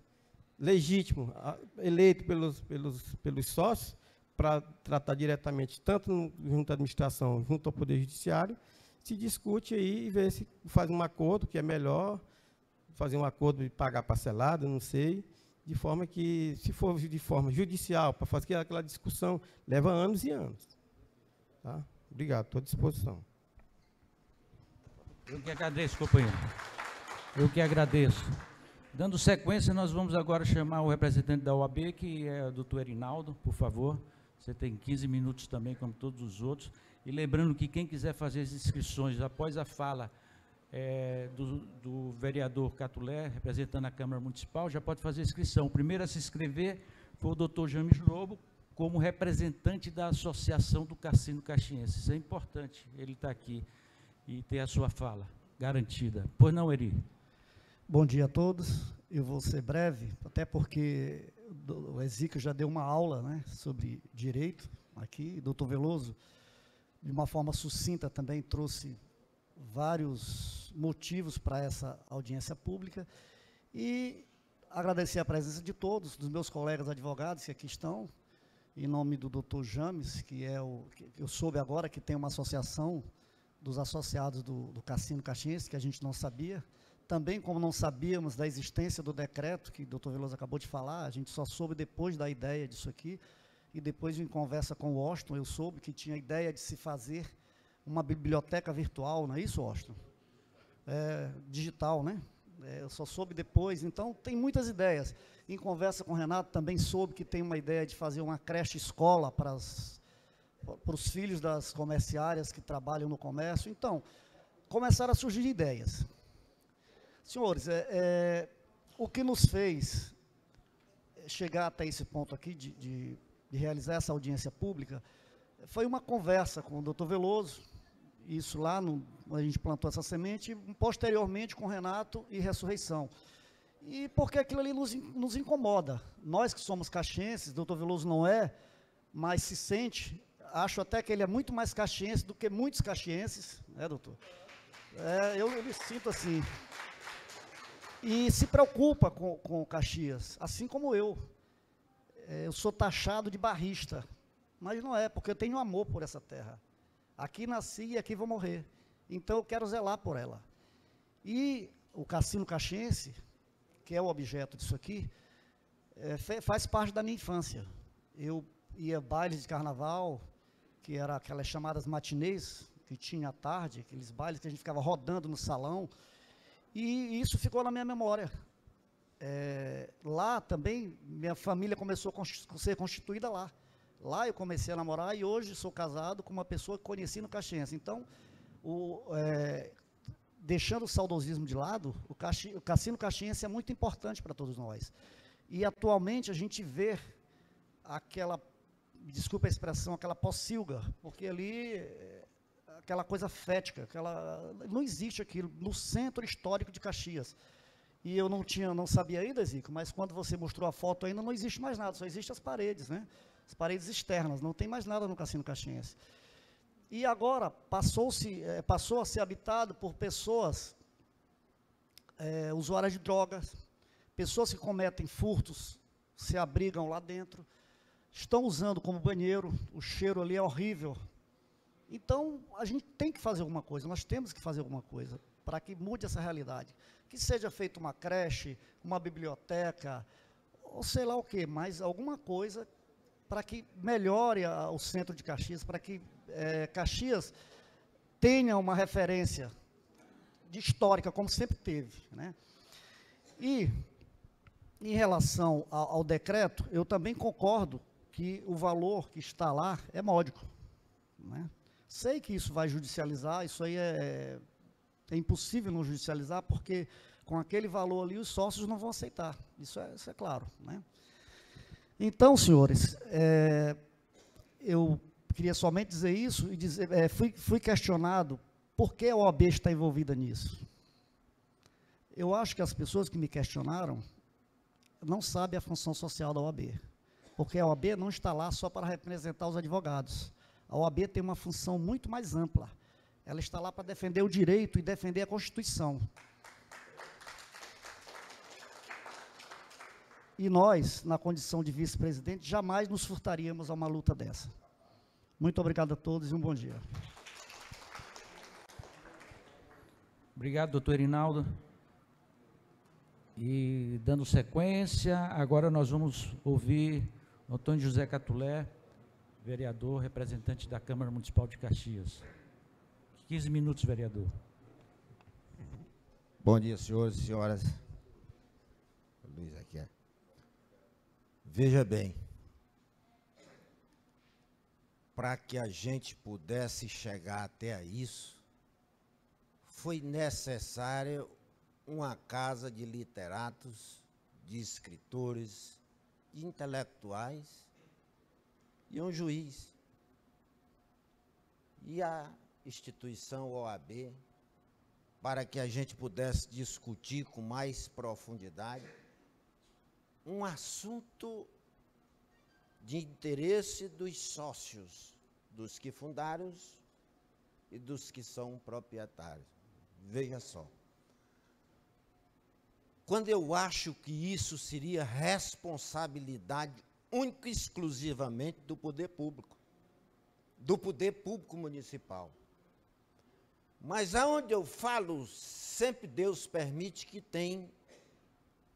legítimo, eleito pelos sócios, para tratar diretamente, tanto junto à administração, junto ao Poder Judiciário, se discute aí e vê se faz um acordo, que é melhor, fazer um acordo de pagar parcelado, não sei, de forma que, se for de forma judicial, para fazer aquela discussão, leva anos e anos. Tá? Obrigado, estou à disposição. Eu que agradeço, companheiro. Eu que agradeço. Dando sequência, nós vamos agora chamar o representante da OAB, que é o doutor Erinaldo, por favor. Você tem 15 minutos também, como todos os outros. E lembrando que quem quiser fazer as inscrições após a fala do vereador Catulé, representando a Câmara Municipal, já pode fazer a inscrição. O primeiro a se inscrever foi o doutor James Lobo, como representante da Associação do Cassino Caxiense. Isso é importante, ele está aqui e ter a sua fala garantida. Pois não, Eri? Bom dia a todos. Eu vou ser breve, até porque o Exíquio já deu uma aula, né, sobre direito aqui. Doutor Veloso, de uma forma sucinta, também trouxe vários motivos para essa audiência pública. E agradecer a presença de todos, dos meus colegas advogados que aqui estão, em nome do doutor James, que eu soube agora que tem uma associação dos associados do Cassino Caxiense, que a gente não sabia. Também, como não sabíamos da existência do decreto, que o doutor Veloso acabou de falar, a gente só soube depois da ideia disso aqui, e depois em conversa com o Washington, eu soube que tinha a ideia de se fazer uma biblioteca virtual, não é isso, Washington? Digital, né? Eu só soube depois, então tem muitas ideias. Em conversa com o Renato, também soube que tem uma ideia de fazer uma creche-escola para os filhos das comerciárias que trabalham no comércio. Então, começaram a surgir ideias. Senhores, o que nos fez chegar até esse ponto aqui de realizar essa audiência pública foi uma conversa com o doutor Veloso, isso lá, a gente plantou essa semente, e posteriormente com o Renato e Ressurreição. E porque aquilo ali nos incomoda. Nós que somos caxienses, doutor Veloso não é, mas se sente, acho até que ele é muito mais caxiense do que muitos caxienses, né, doutor? Eu me sinto assim. E se preocupa com Caxias, assim como eu. Eu sou taxado de barrista, mas não é, porque eu tenho amor por essa terra. Aqui nasci e aqui vou morrer. Então eu quero zelar por ela. E o Cassino Caxiense, que é o objeto disso aqui, faz parte da minha infância. Eu ia a bailes de carnaval, que eram aquelas chamadas matinês, que tinha à tarde, aqueles bailes que a gente ficava rodando no salão, e isso ficou na minha memória. Lá também, minha família começou a ser constituída lá. Lá eu comecei a namorar e hoje sou casado com uma pessoa que conheci no Caxiense. Então, deixando o saudosismo de lado, o Cassino Caxiense é muito importante para todos nós. E atualmente a gente vê aquela, desculpa a expressão, aquela pocilga, porque ali aquela coisa fética, não existe aquilo no centro histórico de Caxias. E eu não sabia ainda, Zico, mas quando você mostrou a foto ainda não existe mais nada, só existem as paredes, né? As paredes externas, não tem mais nada no Cassino Caxiense. E agora passou a ser habitado por pessoas usuárias de drogas, pessoas que cometem furtos, se abrigam lá dentro, estão usando como banheiro, o cheiro ali é horrível. Então, a gente tem que fazer alguma coisa, nós temos que fazer alguma coisa para que mude essa realidade. Que seja feita uma creche, uma biblioteca, ou sei lá o quê, mas alguma coisa para que melhore o centro de Caxias, para que Caxias tenha uma referência histórica, como sempre teve, né? E, em relação ao decreto, eu também concordo que o valor que está lá é módico, né? Sei que isso vai judicializar, isso aí é impossível não judicializar, porque com aquele valor ali os sócios não vão aceitar, isso é claro, né? Então, senhores, eu queria somente dizer isso, e dizer, fui questionado por que a OAB está envolvida nisso. Eu acho que as pessoas que me questionaram não sabem a função social da OAB, porque a OAB não está lá só para representar os advogados. A OAB tem uma função muito mais ampla. Ela está lá para defender o direito e defender a Constituição. E nós, na condição de vice-presidente, jamais nos furtaríamos a uma luta dessa. Muito obrigado a todos e um bom dia. Obrigado, doutor Irinaldo. E dando sequência, agora nós vamos ouvir o Antônio José Catulé, vereador, representante da Câmara Municipal de Caxias. 15 minutos, vereador. Bom dia, senhores e senhoras. Luiz aqui. Veja bem, para que a gente pudesse chegar até isso, foi necessária uma casa de literatos, de escritores, de intelectuais e um juiz. E a instituição OAB, para que a gente pudesse discutir com mais profundidade um assunto de interesse dos sócios, dos que fundaram e dos que são proprietários. Veja só. Quando eu acho que isso seria responsabilidade única e exclusivamente do poder público municipal. Mas aonde eu falo, sempre Deus permite que tem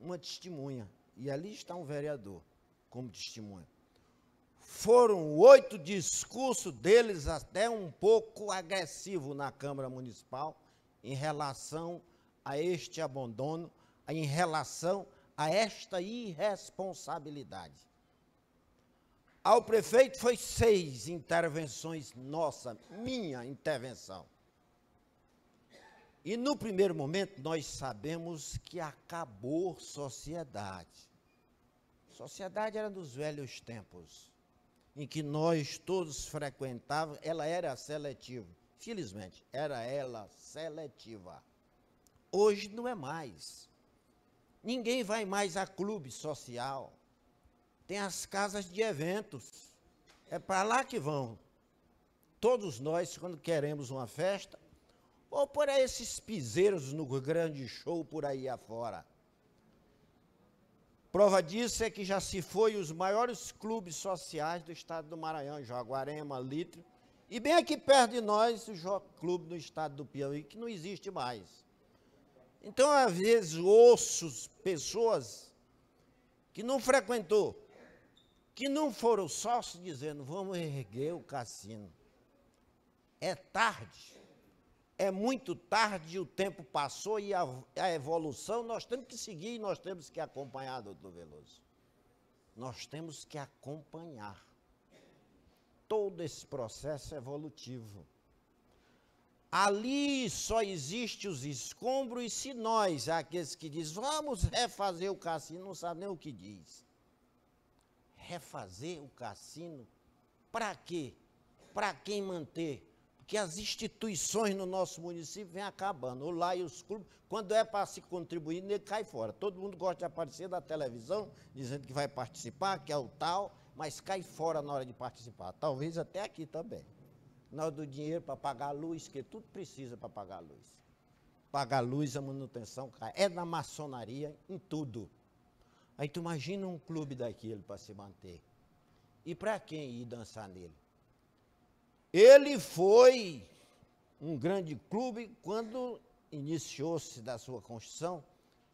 uma testemunha. E ali está um vereador como testemunha. Foram 8 discursos deles, até um pouco agressivo na Câmara Municipal, em relação a este abandono, em relação a esta irresponsabilidade. Ao prefeito foi 6 intervenções minha intervenção. E no primeiro momento nós sabemos que acabou sociedade. Sociedade era dos velhos tempos, em que nós todos frequentávamos, ela era seletiva. Felizmente, era ela seletiva. Hoje não é mais. Ninguém vai mais a clube social. Tem as casas de eventos. É para lá que vão. Todos nós, quando queremos uma festa, ou por esses piseiros no grande show por aí afora. Prova disso é que já se foi os maiores clubes sociais do estado do Maranhão, Jaguarema, Litre, e bem aqui perto de nós, o Jockey Clube do estado do Piauí, que não existe mais. Então, às vezes, ouço pessoas que não frequentou, que não foram sócios, dizendo, vamos erguer o cassino. É tarde. É muito tarde, o tempo passou e a evolução nós temos que seguir e nós temos que acompanhar, doutor Veloso. Nós temos que acompanhar todo esse processo evolutivo. Ali só existe os escombros e se nós, aqueles que dizem, vamos refazer o cassino, não sabem nem o que diz. Refazer o cassino, para quê? Para quem manter? Porque as instituições no nosso município vêm acabando. O lá e os clubes, quando é para se contribuir, ele cai fora. Todo mundo gosta de aparecer na televisão, dizendo que vai participar, que é o tal, mas cai fora na hora de participar. Talvez até aqui também. Na hora do dinheiro para pagar a luz, que tudo precisa para pagar a luz. Pagar a luz, a manutenção cai. É na maçonaria, em tudo. Aí tu imagina um clube daquele para se manter. E para quem ir dançar nele? Ele foi um grande clube quando iniciou-se da sua construção.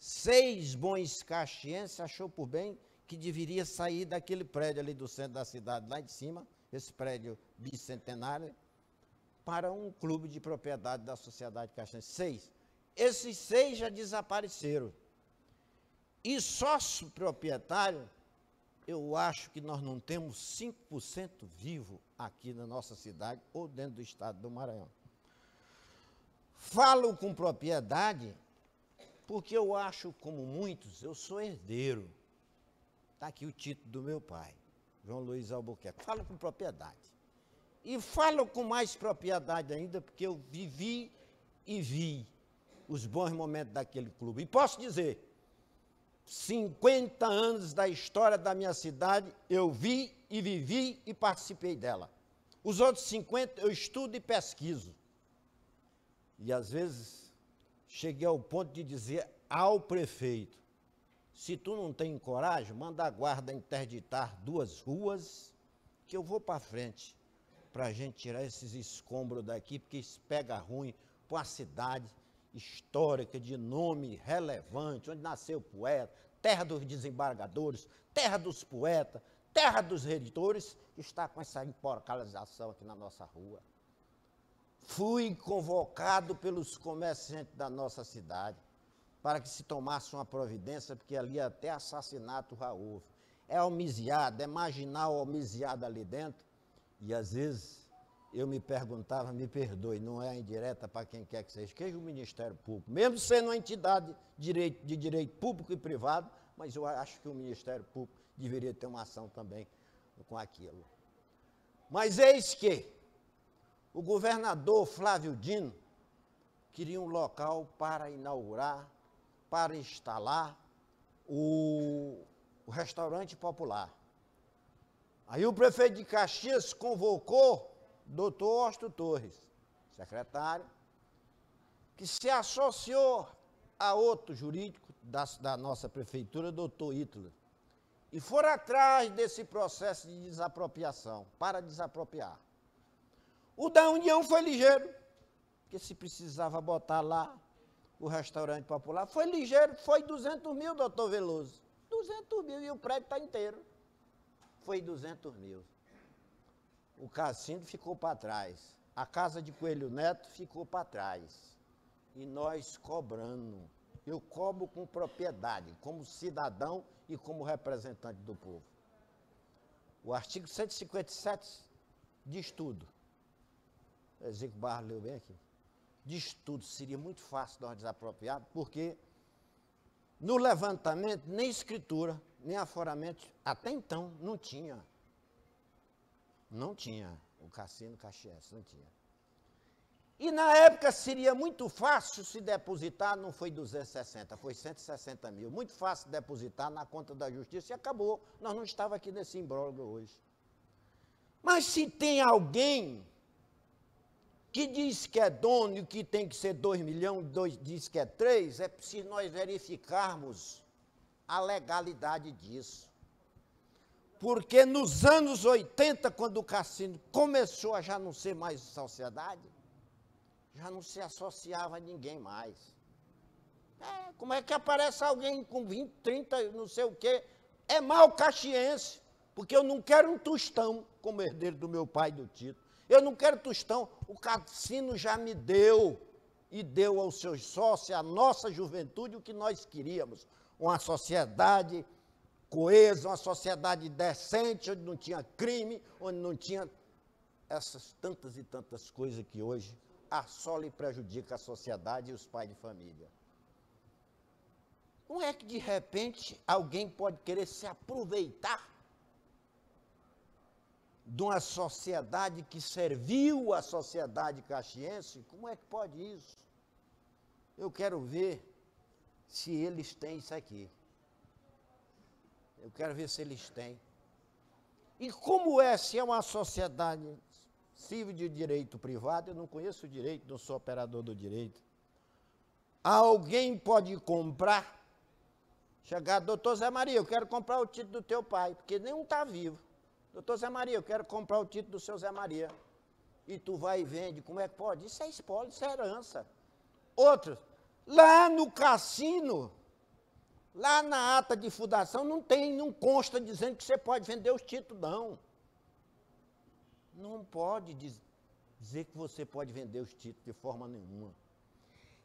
6 bons caxienses achou por bem que deveria sair daquele prédio ali do centro da cidade, lá de cima, esse prédio bicentenário, para um clube de propriedade da sociedade caxiense. 6. Esses 6 já desapareceram. E sócio proprietário eu acho que nós não temos 5% vivo aqui na nossa cidade ou dentro do estado do Maranhão. Falo com propriedade porque eu acho, como muitos, eu sou herdeiro. Está aqui o título do meu pai, João Luiz Albuquerque. Falo com propriedade. E falo com mais propriedade ainda porque eu vivi e vi os bons momentos daquele clube. E posso dizer, 50 anos da história da minha cidade, eu vi e vivi e participei dela. Os outros 50 eu estudo e pesquiso. E às vezes cheguei ao ponto de dizer ao prefeito, se tu não tem coragem, manda a guarda interditar 2 ruas, que eu vou para frente, para a gente tirar esses escombros daqui, porque isso pega ruim para uma cidade histórica, de nome relevante, onde nasceu o poeta, terra dos desembargadores, terra dos poetas, terra dos reditores, que está com essa emporcalização aqui na nossa rua. Fui convocado pelos comerciantes da nossa cidade para que se tomasse uma providência, porque ali até assassinato houve. É homiziado, é marginal homiziado ali dentro. E às vezes eu me perguntava, me perdoe, não é indireta para quem quer que seja, que o Ministério Público, mesmo sendo uma entidade de direito público e privado, mas eu acho que o Ministério Público deveria ter uma ação também com aquilo. Mas eis que o governador Flávio Dino queria um local para inaugurar, para instalar o restaurante popular. Aí o prefeito de Caxias convocou o doutor Osto Torres, secretário, que se associou a outro jurídico da nossa prefeitura, doutor Hitler, e foram atrás desse processo de desapropriação, para desapropriar. O da União foi ligeiro, porque se precisava botar lá o restaurante popular, foi ligeiro, foi 200 mil, doutor Veloso. 200 mil, e o prédio está inteiro. Foi 200 mil. O cassino ficou para trás. A casa de Coelho Neto ficou para trás. E nós cobrando. Eu cobro com propriedade, como cidadão e como representante do povo. O artigo 157 diz tudo. Ezequiel Barros leu bem aqui. Diz tudo, seria muito fácil nós desapropriar, porque no levantamento, nem escritura, nem aforamento, até então, não tinha. Não tinha o Cassino Caxiense, não tinha. E na época seria muito fácil se depositar, não foi 260, foi 160 mil. Muito fácil depositar na conta da justiça e acabou. Nós não estávamos aqui nesse imbróglio hoje. Mas se tem alguém que diz que é dono e que tem que ser 2 milhões, diz que é 3, é preciso nós verificarmos a legalidade disso. Porque nos anos 80, quando o cassino começou a já não ser mais sociedade, já não se associava a ninguém mais. Como é que aparece alguém com 20, 30, não sei o quê? É mal caxiense, porque eu não quero um tostão como herdeiro do meu pai e do Tito. Eu não quero tostão, o cassino já me deu, e deu aos seus sócios, à nossa juventude, o que nós queríamos. Uma sociedade coesa, uma sociedade decente, onde não tinha crime, onde não tinha essas tantas e tantas coisas que hoje assola e prejudica a sociedade e os pais de família. Não é que, de repente, alguém pode querer se aproveitar de uma sociedade que serviu à sociedade caxiense? Como é que pode isso? Eu quero ver se eles têm isso aqui. Eu quero ver se eles têm. E como é, se é uma sociedade civil de direito privado, eu não conheço o direito, não sou operador do direito. Alguém pode comprar, chegar, doutor Zé Maria, eu quero comprar o título do teu pai, porque nenhum está vivo. Doutor Zé Maria, eu quero comprar o título do seu Zé Maria. E tu vai e vende, como é que pode? Isso é espólio, isso é herança. Outro, lá no cassino, lá na ata de fundação, não consta dizendo que você pode vender os títulos, não. Não pode dizer que você pode vender os títulos de forma nenhuma.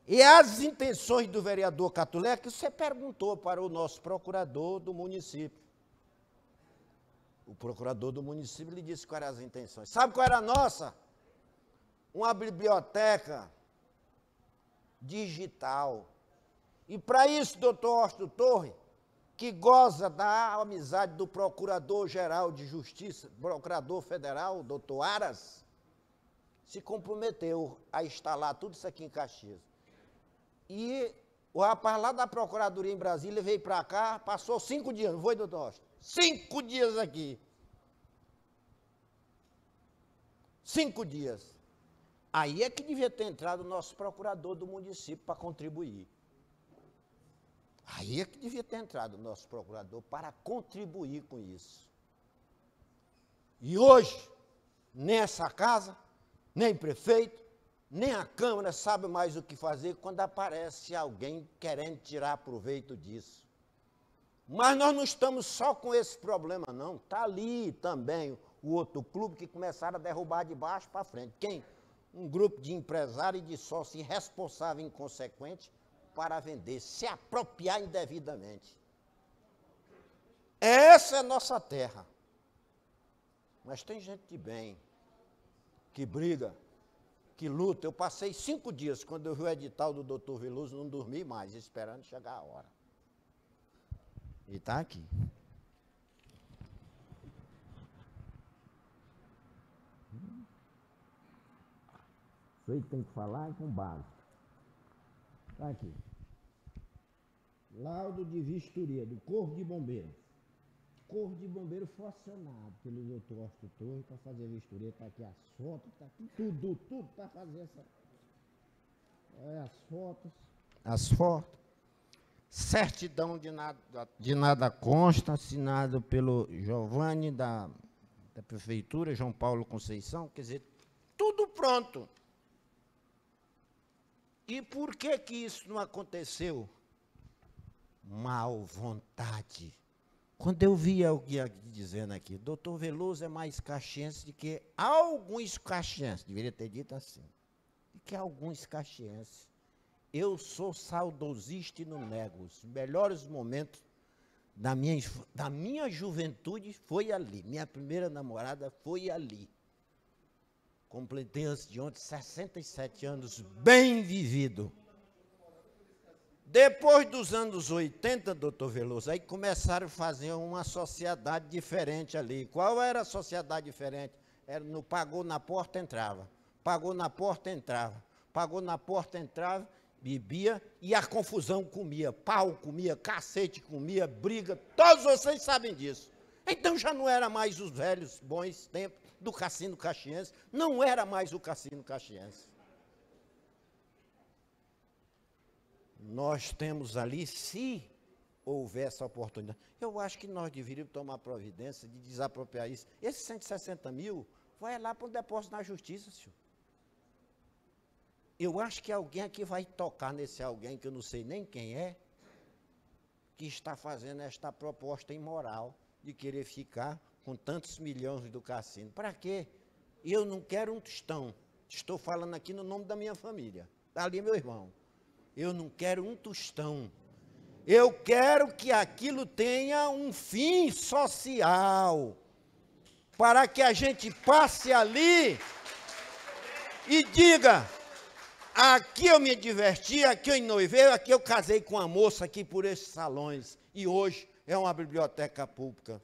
E as intenções do vereador Catulé, que você perguntou para o nosso procurador do município. O procurador do município lhe disse quais eram as intenções. Sabe qual era a nossa? Uma biblioteca digital. E para isso, doutor Austin Torre, que goza da amizade do Procurador-Geral de Justiça, Procurador Federal, doutor Aras, se comprometeu a instalar tudo isso aqui em Caxias. E o rapaz lá da Procuradoria em Brasília veio para cá, passou 5 dias, não foi, doutor Austin? 5 dias aqui. 5 dias. Aí é que devia ter entrado o nosso procurador do município para contribuir. Aí é que devia ter entrado o nosso procurador para contribuir com isso. E hoje, nem essa casa, nem prefeito, nem a Câmara sabe mais o que fazer quando aparece alguém querendo tirar proveito disso. Mas nós não estamos só com esse problema, não. Está ali também o outro clube que começaram a derrubar de baixo para frente. Quem? Um grupo de empresários e de sócios irresponsáveis e inconsequentes para vender, se apropriar indevidamente. Essa é a nossa terra. Mas tem gente de bem, que briga, que luta. Eu passei 5 dias, quando eu vi o edital do doutor Veloso, não dormi mais, esperando chegar a hora. E está aqui. Isso aí tem que falar com base. Está aqui. Laudo de vistoria do Corpo de Bombeiros. Corpo de Bombeiro foi acionado pelo doutor Austin Torre para fazer a vistoria. Está aqui as fotos, está aqui tudo para fazer essa. As fotos. As fotos. Certidão de nada consta, assinado pelo Giovanni da Prefeitura, João Paulo Conceição, quer dizer, tudo pronto. E por que que isso não aconteceu? Mal vontade. Quando eu vi alguém aqui dizendo aqui, doutor Veloso é mais caxiense do que alguns caxienses, deveria ter dito assim, do que alguns caxienses. Eu sou saudosista e não nego. Os melhores momentos da minha juventude foi ali. Minha primeira namorada foi ali. Completei antes de ontem 67 anos, bem vivido. Depois dos anos 80, doutor Veloso, aí começaram a fazer uma sociedade diferente ali. Qual era a sociedade diferente? Era no pagou na porta, entrava. Pagou na porta, entrava. Pagou na porta, entrava, bebia e a confusão comia. Pau comia, cacete comia, briga. Todos vocês sabem disso. Então já não era mais os velhos bons tempos do Cassino Caxiense. Não era mais o Cassino Caxiense. Nós temos ali, se houver essa oportunidade, eu acho que nós deveríamos tomar providência de desapropriar isso. Esses 160 mil vai lá para o depósito na justiça, senhor. Eu acho que alguém aqui vai tocar nesse alguém, que eu não sei nem quem é, que está fazendo esta proposta imoral de querer ficar com tantos milhões do cassino. Para quê? Eu não quero um tostão. Estou falando aqui no nome da minha família. Está ali meu irmão. Eu não quero um tostão. Eu quero que aquilo tenha um fim social, para que a gente passe ali e diga, aqui eu me diverti, aqui eu ennoivei, aqui eu casei com uma moça aqui por esses salões, e hoje é uma biblioteca pública.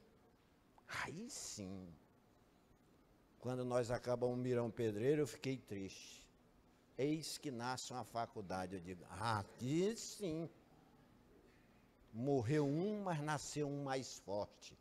Aí sim, quando nós acabamos o Mirão Pedreiro, eu fiquei triste. Eis que nasce uma faculdade. Eu digo, aqui sim. Morreu um, mas nasceu um mais forte.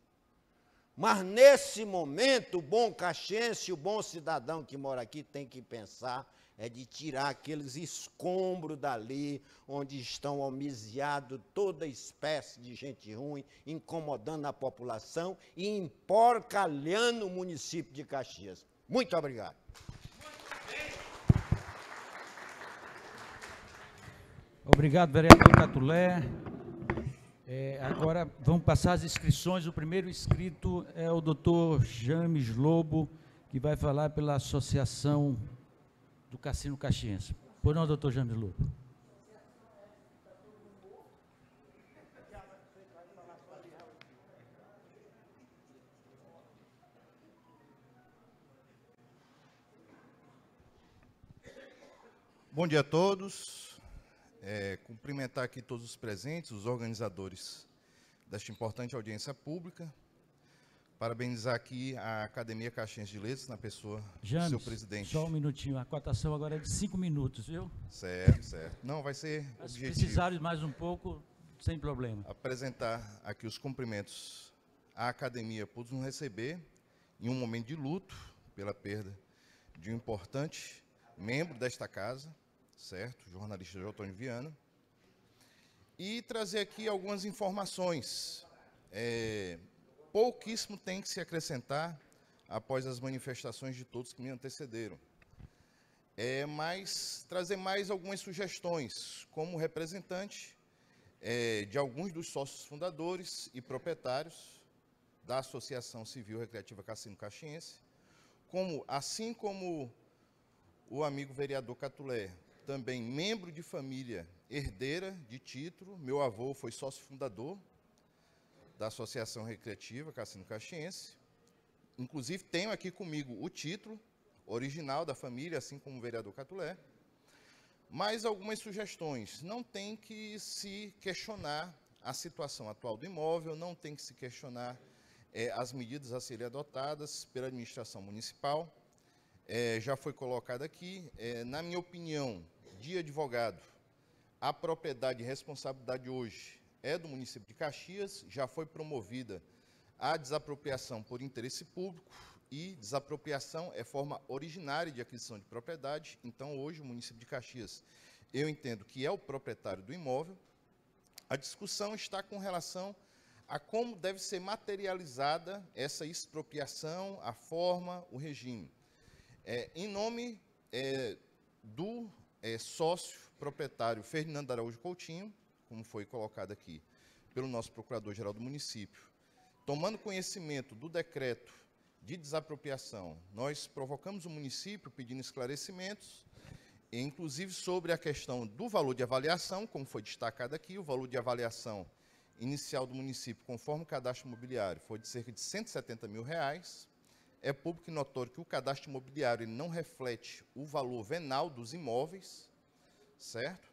Mas nesse momento, o bom caxiense, o bom cidadão que mora aqui tem que pensar é de tirar aqueles escombros dali, onde estão homiziados toda espécie de gente ruim, incomodando a população e emporcalhando o município de Caxias. Muito obrigado. Obrigado, vereador Catulé. Agora vamos passar as inscrições. O primeiro inscrito é o doutor James Lobo, que vai falar pela Associação do Cassino Caxiense. Pois não, doutor James Lobo? Bom dia a todos. Cumprimentar aqui todos os presentes, os organizadores desta importante audiência pública. Parabenizar aqui a Academia Caxiense de Letras, na pessoa do seu presidente. Só um minutinho, a cotação agora é de 5 minutos, viu? Certo, certo. Não, vai ser Mas se objetivo. precisarem mais um pouco, sem problema. Apresentar aqui os cumprimentos à Academia por nos receber em um momento de luto pela perda de um importante membro desta casa, certo? O jornalista Jotônio Viana. E trazer aqui algumas informações. Pouquíssimo tem que se acrescentar após as manifestações de todos que me antecederam. Mas trazer mais algumas sugestões, como representante de alguns dos sócios fundadores e proprietários da Associação Civil Recreativa Cassino Caxiense, assim como o amigo vereador Catulé, também membro de família herdeira de título. Meu avô foi sócio fundador da Associação Recreativa Cassino Caxiense. Inclusive, tenho aqui comigo o título original da família, assim como o vereador Catulé. Mais algumas sugestões. Não tem que se questionar a situação atual do imóvel, não tem que se questionar as medidas a serem adotadas pela administração municipal. Já foi colocado aqui, na minha opinião, de advogado, a propriedade e responsabilidade hoje é do município de Caxias, já foi promovida a desapropriação por interesse público, e desapropriação é forma originária de aquisição de propriedade. Então, hoje, o município de Caxias, eu entendo que é o proprietário do imóvel. A discussão está com relação a como deve ser materializada essa expropriação, a forma, o regime. Em nome do sócio proprietário Ferdinando Araújo Coutinho, como foi colocado aqui pelo nosso procurador-geral do município, tomando conhecimento do decreto de desapropriação, nós provocamos o município pedindo esclarecimentos, inclusive sobre a questão do valor de avaliação, como foi destacado aqui. O valor de avaliação inicial do município, conforme o cadastro imobiliário, foi de cerca de R$170 mil. É público e notório que o cadastro imobiliário ele não reflete o valor venal dos imóveis, certo?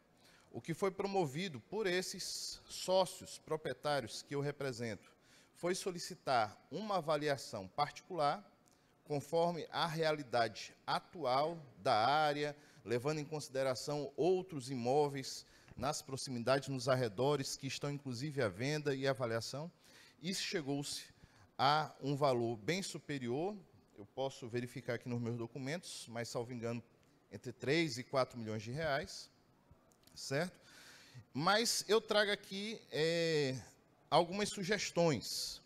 O que foi promovido por esses sócios proprietários que eu represento foi solicitar uma avaliação particular, conforme a realidade atual da área, levando em consideração outros imóveis nas proximidades, nos arredores, que estão inclusive à venda e avaliação. Isso chegou-se a um valor bem superior, eu posso verificar aqui nos meus documentos, mas, salvo engano, entre 3 e 4 milhões de reais, certo? Mas eu trago aqui algumas sugestões.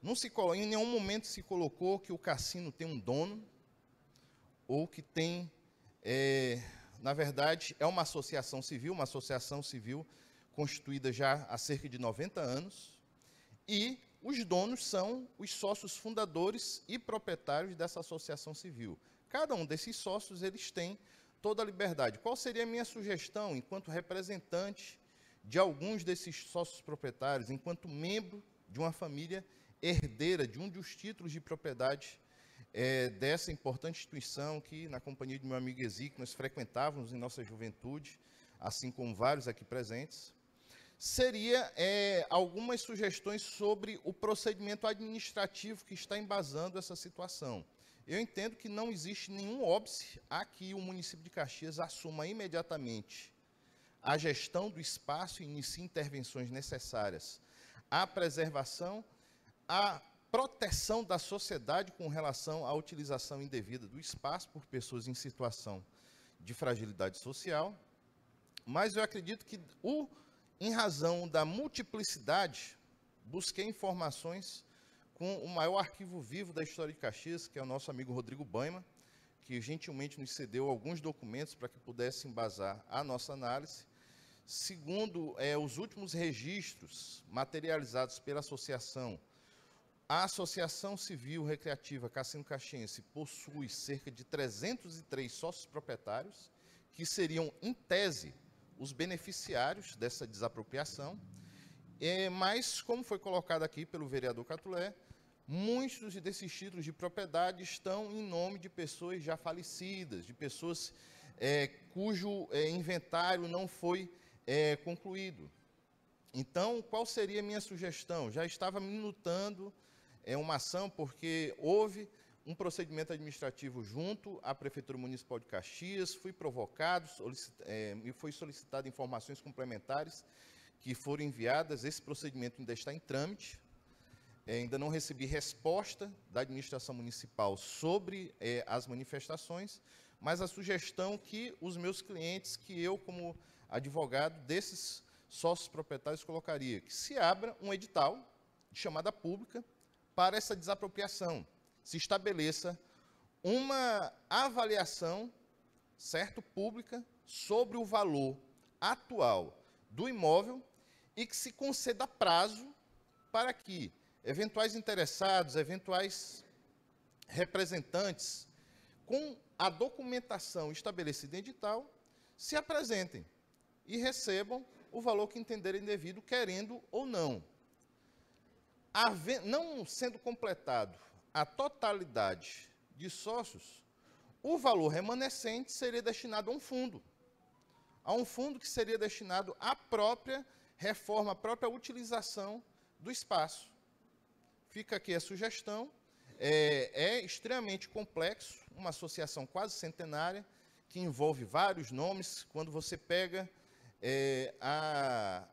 Em nenhum momento se colocou que o cassino tem um dono, ou que tem, na verdade, é uma associação civil constituída já há cerca de 90 anos, e os donos são os sócios fundadores e proprietários dessa associação civil. Cada um desses sócios, eles têm toda a liberdade. Qual seria a minha sugestão, enquanto representante de alguns desses sócios proprietários, enquanto membro de uma família herdeira de um dos títulos de propriedade dessa importante instituição que, na companhia de meu amigo Ezequiel, nós frequentávamos em nossa juventude, assim como vários aqui presentes, seria algumas sugestões sobre o procedimento administrativo que está embasando essa situação. Eu entendo que não existe nenhum óbice a que o município de Caxias assuma imediatamente a gestão do espaço e inicie intervenções necessárias à preservação, à proteção da sociedade com relação à utilização indevida do espaço por pessoas em situação de fragilidade social. Mas eu acredito que, em razão da multiplicidade, busquei informações com o maior arquivo vivo da história de Caxias, que é o nosso amigo Rodrigo Boima, que gentilmente nos cedeu alguns documentos para que pudesse embasar a nossa análise. Segundo os últimos registros materializados pela associação, a Associação Civil Recreativa Cassino Caxiense possui cerca de 303 sócios proprietários, que seriam, em tese, os beneficiários dessa desapropriação. Mas, como foi colocado aqui pelo vereador Catulé, muitos desses títulos de propriedade estão em nome de pessoas já falecidas, de pessoas cujo inventário não foi concluído. Então, qual seria a minha sugestão? Já estava minutando uma ação, porque houve um procedimento administrativo junto à Prefeitura Municipal de Caxias, fui provocado, me foi solicitado informações complementares que foram enviadas, esse procedimento ainda está em trâmite, ainda não recebi resposta da administração municipal sobre as manifestações, mas a sugestão que os meus clientes, que eu como advogado desses sócios proprietários colocaria, que se abra um edital de chamada pública para essa desapropriação, se estabeleça uma avaliação, certo, pública, sobre o valor atual do imóvel e que se conceda prazo para que eventuais interessados, eventuais representantes, com a documentação estabelecida em edital, se apresentem e recebam o valor que entenderem devido, querendo ou não. Não sendo completado a totalidade de sócios, o valor remanescente seria destinado a um fundo que seria destinado à própria reforma, à própria utilização do espaço. Fica aqui a sugestão, é extremamente complexo, uma associação quase centenária, que envolve vários nomes. Quando você pega a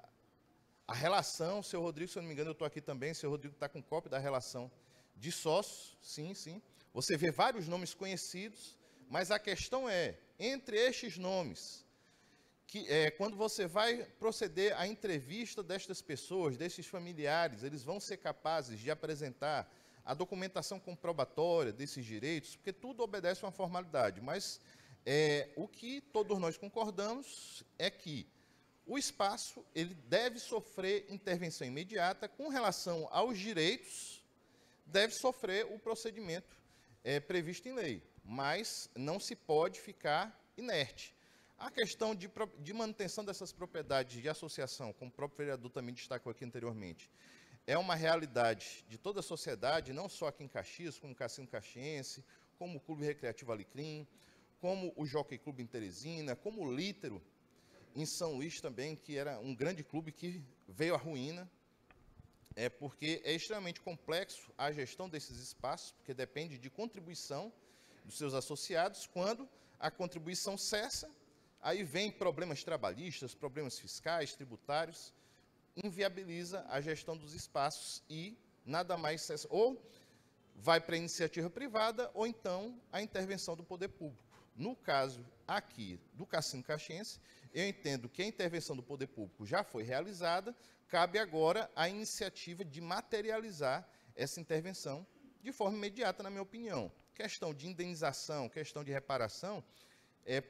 relação, seu Rodrigo, se eu não me engano, eu estou aqui também, seu Rodrigo está com cópia da relação de sócios, sim, sim. Você vê vários nomes conhecidos, mas a questão é, entre estes nomes, quando você vai proceder à entrevista destas pessoas, desses familiares, eles vão ser capazes de apresentar a documentação comprobatória desses direitos, porque tudo obedece a uma formalidade, mas o que todos nós concordamos é que o espaço ele deve sofrer intervenção imediata. Com relação aos direitos, deve sofrer o procedimento previsto em lei, mas não se pode ficar inerte. A questão de manutenção dessas propriedades de associação, como o próprio vereador também destacou aqui anteriormente, é uma realidade de toda a sociedade, não só aqui em Caxias, como o Cassino Caxiense, como o Clube Recreativo Alecrim, como o Jockey Clube em Teresina, como o Lítero em São Luís também, que era um grande clube que veio à ruína, porque é extremamente complexo a gestão desses espaços, porque depende de contribuição dos seus associados. Quando a contribuição cessa, aí vem problemas trabalhistas, problemas fiscais, tributários, inviabiliza a gestão dos espaços e nada mais cessa. Ou vai para a iniciativa privada, ou então a intervenção do poder público. No caso aqui do Cassino Caxiense, eu entendo que a intervenção do poder público já foi realizada, cabe agora a iniciativa de materializar essa intervenção de forma imediata, na minha opinião. Questão de indenização, questão de reparação,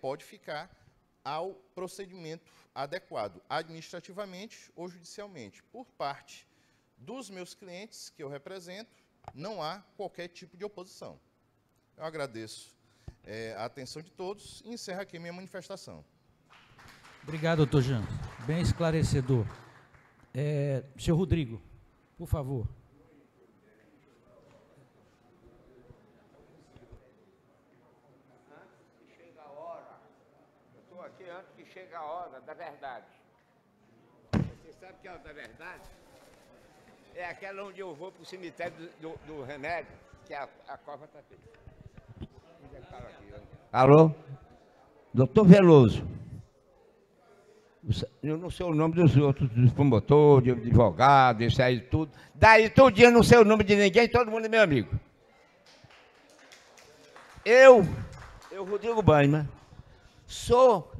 pode ficar ao procedimento adequado, administrativamente ou judicialmente. Por parte dos meus clientes que eu represento, não há qualquer tipo de oposição. Eu agradeço a atenção de todos e encerro aqui minha manifestação. Obrigado, doutor Jean. Bem esclarecedor. Senhor Rodrigo, por favor. Antes que chegue a hora, eu estou aqui antes que chegue a hora da verdade. Você sabe que é a hora da verdade? É aquela onde eu vou para o cemitério do Remédio, que a cova está feita. Alô? Doutor Veloso. Eu não sei o nome dos outros, dos promotores, de advogado, isso aí tudo. Daí todo dia não sei o nome de ninguém, todo mundo é meu amigo. Eu, Rodrigo Banha, sou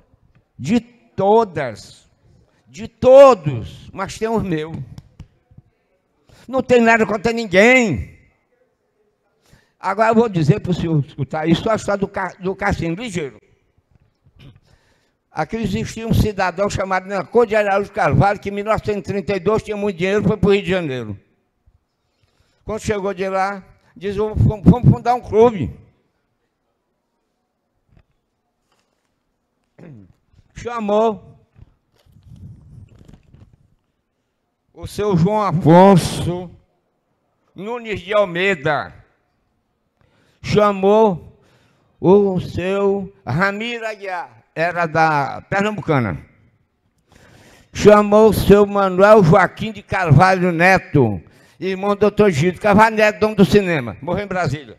de todos, mas tem os meus. Não tem nada contra ninguém. Agora eu vou dizer para o senhor escutar isso, a história do Cassino Ligeiro. Aqui existia um cidadão chamado Nacô de Araújo Carvalho, que em 1932 tinha muito dinheiro e foi para o Rio de Janeiro. Quando chegou de lá, disse, vamos fundar um clube. Chamou o seu João Afonso Nunes de Almeida, chamou o seu Ramiro Aguiar, era da Pernambucana. Chamou o seu Manuel Joaquim de Carvalho Neto, irmão do Dr. Gildo Carvalho Neto, dono do cinema, morreu em Brasília.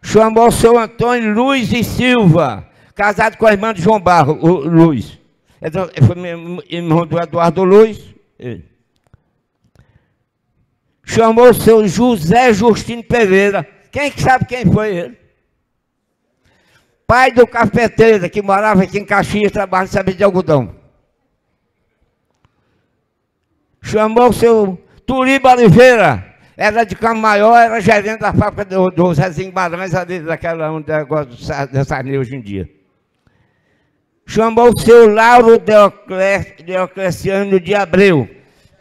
Chamou o seu Antônio Luiz e Silva, casado com a irmã de João Barro, o Luiz. Foi irmão do Eduardo Luiz. Chamou o seu José Justino Pereira. Quem que sabe quem foi ele? Pai do cafeteiro, que morava aqui em Caxias, trabalhava em saber de algodão. Chamou o seu Turiba Oliveira, era de Campo Maior, era gerente da fábrica do Zezinho Guimarães, ali daquela onde agora da Sarney hoje em dia. Chamou o seu Lauro Diocleciano de Abreu.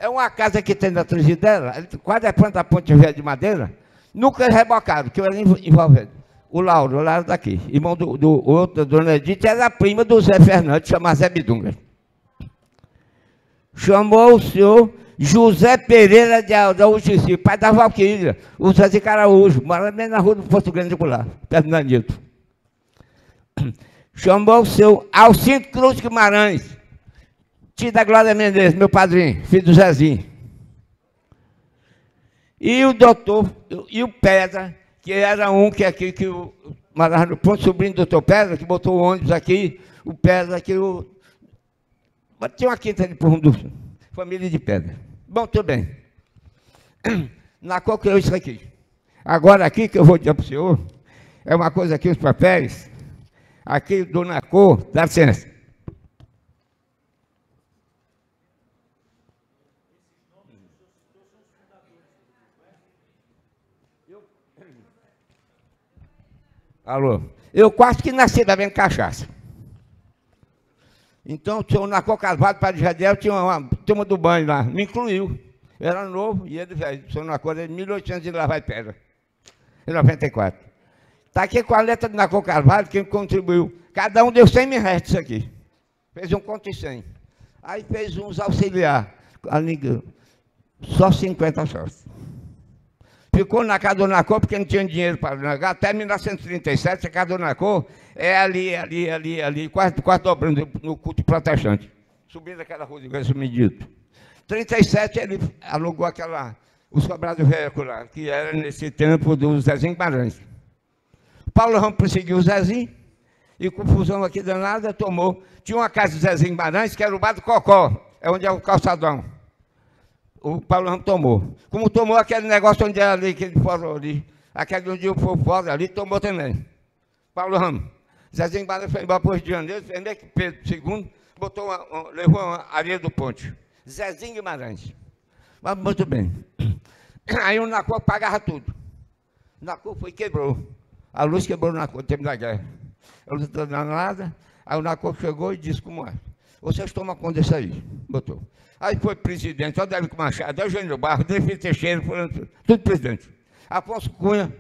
É uma casa que tem na Trigidela, quase é planta ponte velha de madeira, nunca rebocaram, que eu era envolvido. O Lauro daqui, irmão do outro, Dona Edith, era a prima do Zé Fernandes, chamava Zé Bidunga. Chamou o senhor José Pereira de Ujici, pai da Valquíria, o Zé de Caraújo, mora bem na rua do Porto Grande de Goulart, perto do Danito. Chamou o seu Alcindo Cruz Guimarães, tio da Glória Menezes, meu padrinho, filho do Zezinho. E o doutor, e o Pedra, que era um que aqui, que morava no ponto, sobrinho do doutor Pedra, que botou o ônibus aqui, o Pedra, que tinha uma quinta de Porrum, família de Pedra. Bom, tudo bem. Na qual criou isso aqui. Agora aqui que eu vou dizer para o senhor, é uma coisa aqui, os papéis, aqui do Nacor, dá licença. Alô? Eu quase que nasci bebendo cachaça. Então, o senhor Nacor Carvalho, pai de Jadiel, tinha uma turma do banho lá, me incluiu. Eu era novo e ele velho. O senhor Nacor é de 1800 de Lavar Pedra, em 94. Está aqui com a letra do Nacor Carvalho, quem contribuiu. Cada um deu 100 mil reais disso aqui. Fez um conto de 100. Aí fez uns auxiliar. Só 50 sócios. Ficou na casa do Nacor porque não tinha dinheiro para pagar. Até 1937, a casa do Nacor é ali, quase dobrando no culto protestante. Subindo aquela rua de Graça Medito. 37, ele alugou os sobrados velhos lá, que era nesse tempo do Zezinho Guimarães. Paulo Ramos perseguiu o Zezinho, e confusão aqui danada, tomou. Tinha uma casa do Zezinho Guimarães, que era o Bar do Cocó, é onde é o calçadão. O Paulo Ramos tomou. Como tomou aquele negócio onde era ali, aquele fórum ali, aquele onde eu fui fora ali, tomou também. Paulo Ramos. Zezinho Guimarães foi embora para o Rio de Janeiro, fez meio que Pedro II, levou uma areia do ponte. Zezinho Guimarães. Mas muito bem. Aí o Nacor pagava tudo. O Nacor foi e quebrou. A luz quebrou no Nacor no tempo da guerra. Eu não estou dando nada. Aí o Nacor chegou e disse como é. Vocês tomam conta disso aí. Botou. Aí foi presidente, Odélio Machado, Eugênio Barros, Delfim Teixeira, tudo presidente. Afonso Cunha,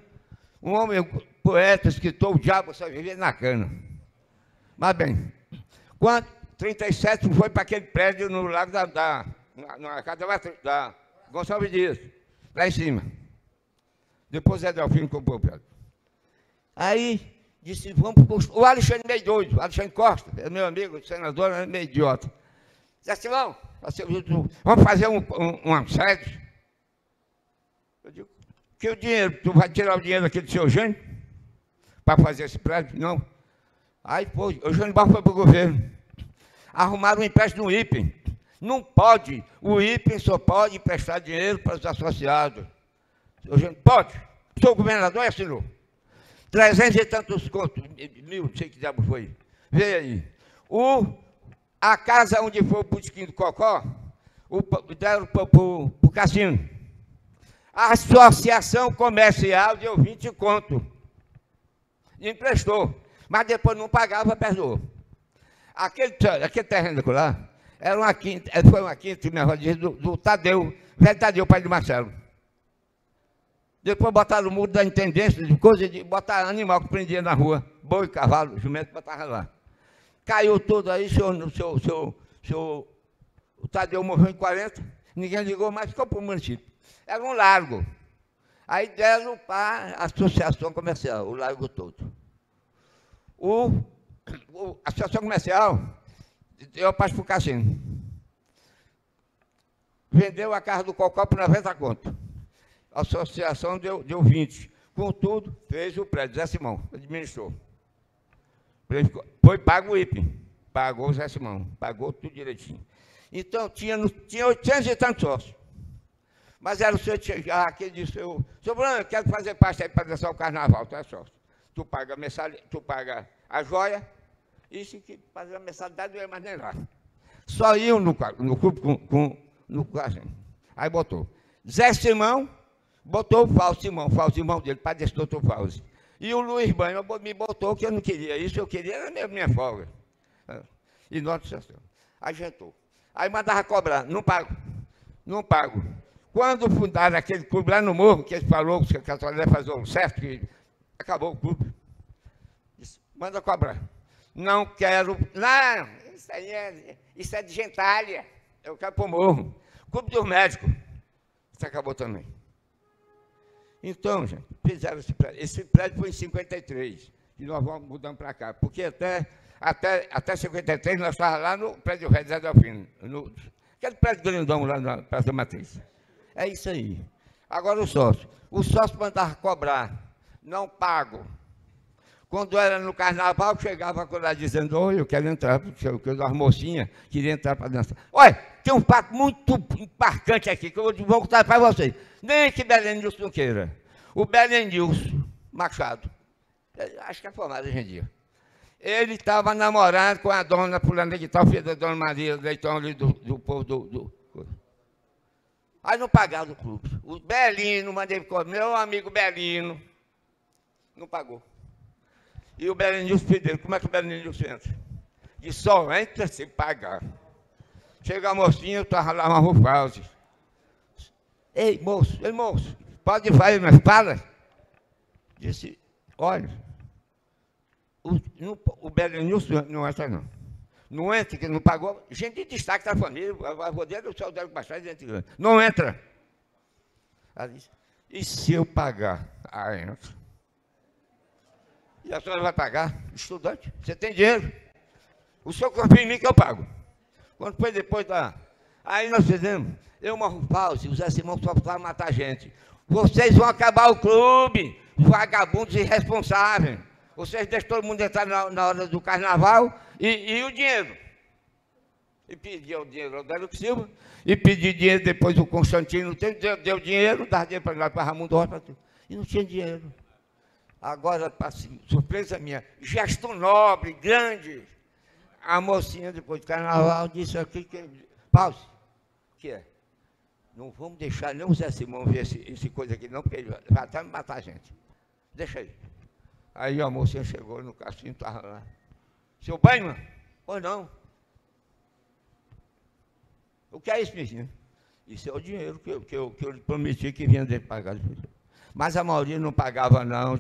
um homem poeta, escritor, o diabo só vivia na cana. Mas bem, quando 37 foi para aquele prédio no lago na casa da Gonçalves Dias, lá em cima. Depois Zé Delfim comprou o prédio. Aí disse, vamos o Alexandre meio doido, o Alexandre Costa, é meu amigo, senador, é meio idiota. Disse assim, vamos fazer uma sede. Eu digo, que o dinheiro, tu vai tirar o dinheiro aqui do seu Eugênio para fazer esse prédio? Não. Aí, pô, o Eugênio Barros foi para o governo. Arrumaram um empréstimo no IPEM. Não pode. O IPEM só pode emprestar dinheiro para os associados. O Eugênio, pode. O seu governador assinou. 300 e tantos contos, mil, não sei que diabo foi. Veio aí. A casa onde foi o botequim do Cocó, deram para o cassino. A Associação Comercial deu 20 conto. Emprestou. Mas depois não pagava, perdoou. Aquele terreno lá era uma quinta, foi uma quinta, do Tadeu, velho Tadeu, pai de Marcelo. Depois botaram o muro da intendência, de coisa de botar animal que prendia na rua, boi, cavalo, jumento, botava lá. Caiu tudo aí, o Tadeu morreu em 40, ninguém ligou mais, ficou para o município. Era um largo. Aí deram para a Associação Comercial, o Largo todo. A Associação Comercial deu parte para o cassino. Vendeu a casa do Cocó por 90 conto. A associação deu 20. Contudo, fez o prédio, Zé Simão, administrou. Foi pago o IPE, pagou o Zé Simão, pagou tudo direitinho. Então, tinha 800 e tantos sócios. Mas era o senhor chegar aqui e disse, seu Bruno, eu quero fazer parte aí para dançar o carnaval, tu é sócio. Tu paga tu paga a joia, isso que fazia a mensalidade não ia mais nem lá. Só iam no clube no casinho. Aí botou. Zé Simão botou o Fausto Simão dele, para desse doutor Fausto. E o Luiz Banho me botou que eu não queria isso, eu queria era minha folga. E nós dissemos, agentou. Aí mandava cobrar, não pago. Quando fundaram aquele clube lá no morro, que ele falou que a Católica ia fazer um certo, que acabou o clube, disse, manda cobrar. Não quero, não, isso é de gentalha, eu quero para o morro. Clube dos médicos, isso acabou também. Então, gente, fizeram esse prédio. Esse prédio foi em 53, e nós vamos mudando para cá, porque até 53 nós estávamos lá no prédio Rei Zé Delfino, aquele prédio grandão lá na Praça da Matriz. É isso aí. Agora o sócio mandava cobrar, não pago. Quando era no carnaval, chegava lá dizendo, oi, eu quero entrar, porque as mocinhas queriam entrar para dançar. Olha, tem um fato muito impactante aqui, que eu vou contar para vocês. Nem que Belenilson não queira. O Belenilson Machado, acho que é formado hoje em dia, ele estava namorando com a dona fulana de tal, filha da dona Maria Leitão ali do povo do Aí não pagaram o clube. O Belino, mandei para meu amigo Belino, não pagou. E o Belenilson pediu, como é que o Belenilson entra? E só entra se pagar. Chega a mocinha, eu estava lá uma Rufalzi. Ei, moço, pode fazer, mas fala. Disse, olha, o Belenilson não entra não. Não entra, que não pagou. Gente de destaque da família, a avó dele, o saudade baixado, gente grande. Não entra. Ela disse, e se eu pagar? Ah, entra. E a senhora vai pagar? Estudante, você tem dinheiro. O senhor confia em mim que eu pago. Quando foi depois da... Aí nós fizemos, uma Rufalzi, o Zé Simão só para matar gente. Vocês vão acabar o clube, vagabundos irresponsáveis. Vocês deixam todo mundo entrar na hora do carnaval e o dinheiro. E pediu o dinheiro ao Délio Silva, e pedi dinheiro depois o Constantino, deu dinheiro, dava dinheiro para Raimundo Rocha, e não tinha dinheiro. Agora, surpresa minha, gesto nobre, grande, a mocinha depois do carnaval disse aqui que... Pause, o que é? Não vamos deixar nem o Zé Simão ver esse coisa aqui não, porque ele vai até me matar a gente. Deixa aí. Aí a mocinha chegou no cassino, estava lá. Seu Banho? Ou não? O que é isso, menino? Isso é o dinheiro que eu lhe prometi que vinha de pagar. Mas a maioria não pagava, não.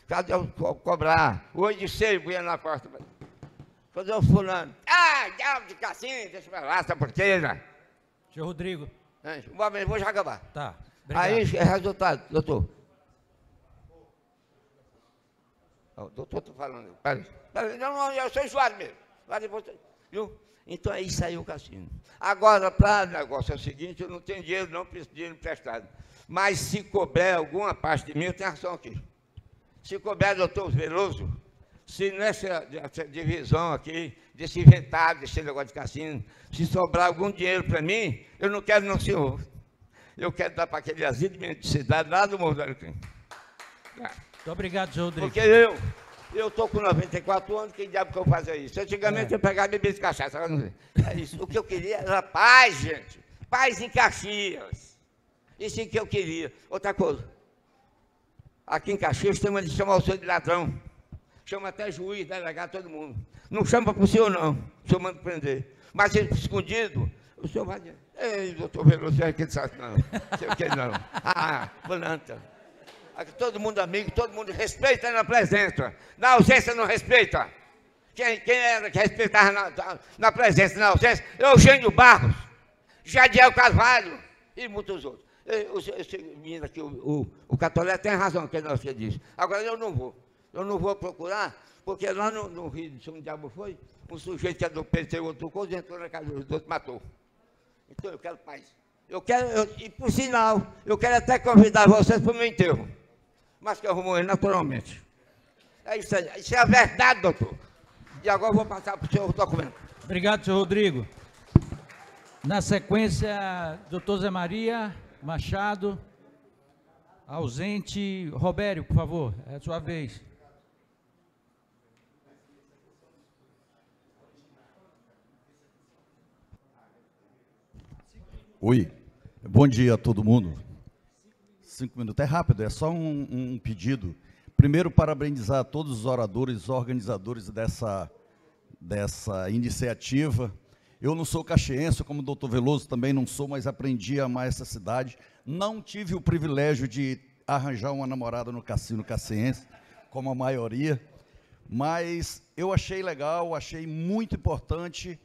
Cadê eu cobrar? O 8 de seio, ia na porta. Cadê o fulano? Ah, diabo de cassino, deixa eu lá, essa porteira. Senhor Rodrigo. Vou já acabar. Tá. Obrigado. Aí, resultado, doutor. O doutor está falando. Peraí. Não, eu sou enjoado mesmo. Viu? Então aí saiu o cassino. Agora, para o negócio é o seguinte, eu não tenho dinheiro, não preciso de dinheiro emprestado. Mas se couber alguma parte de mim, eu tenho ação aqui. Se couber, doutor Veloso, se nessa divisão aqui, desse inventário, desse negócio de cassino, se sobrar algum dinheiro para mim, eu não quero não, senhor. Eu quero dar para aquele asilo de mendicidade lá do Morro do Alecrim. Muito obrigado, senhor Rodrigo. Porque eu estou com 94 anos, que diabo que eu fazia isso? Antigamente eu pegava e bebia de cachaça. É isso. O que eu queria era paz, gente. Paz em Caxias. Isso que eu queria. Outra coisa. Aqui em Caxias tem uma de chamar o senhor de ladrão. Chama até juiz, delegado, todo mundo. Não chama para o senhor, não. O senhor manda prender. Mas escondido, o senhor vai dizer, ei, doutor Veloso, é que ele sabe, não. Sei o que não. Planta. Aqui todo mundo amigo, todo mundo respeita na presença. Na ausência não respeita. Quem era que respeitava na presença, na ausência? Eugênio Barros, Jadiel Carvalho e muitos outros. Esse menino aqui, o Catolé, tem razão que você disse. Agora eu não vou. Eu não vou procurar, porque lá no Rio de São Diabo foi, um sujeito que é do PT, outro coisa, entrou na casa dos outros, matou. Então eu quero paz. E por sinal, eu quero até convidar vocês para o meu enterro. Mas que eu vou morrer naturalmente. É isso aí. Isso é a verdade, doutor. E agora eu vou passar para o senhor o documento. Obrigado, senhor Rodrigo. Na sequência, doutor Zé Maria Machado, ausente. Robério, por favor, é a sua vez. Oi, bom dia a todo mundo. 5 minutos é rápido, é só um pedido. Primeiro, parabenizar todos os oradores, organizadores dessa iniciativa. Eu não sou caxiense, como o doutor Veloso também não sou, mas aprendi a amar essa cidade. Não tive o privilégio de arranjar uma namorada no cassino caxiense, como a maioria, mas eu achei legal, achei muito importante,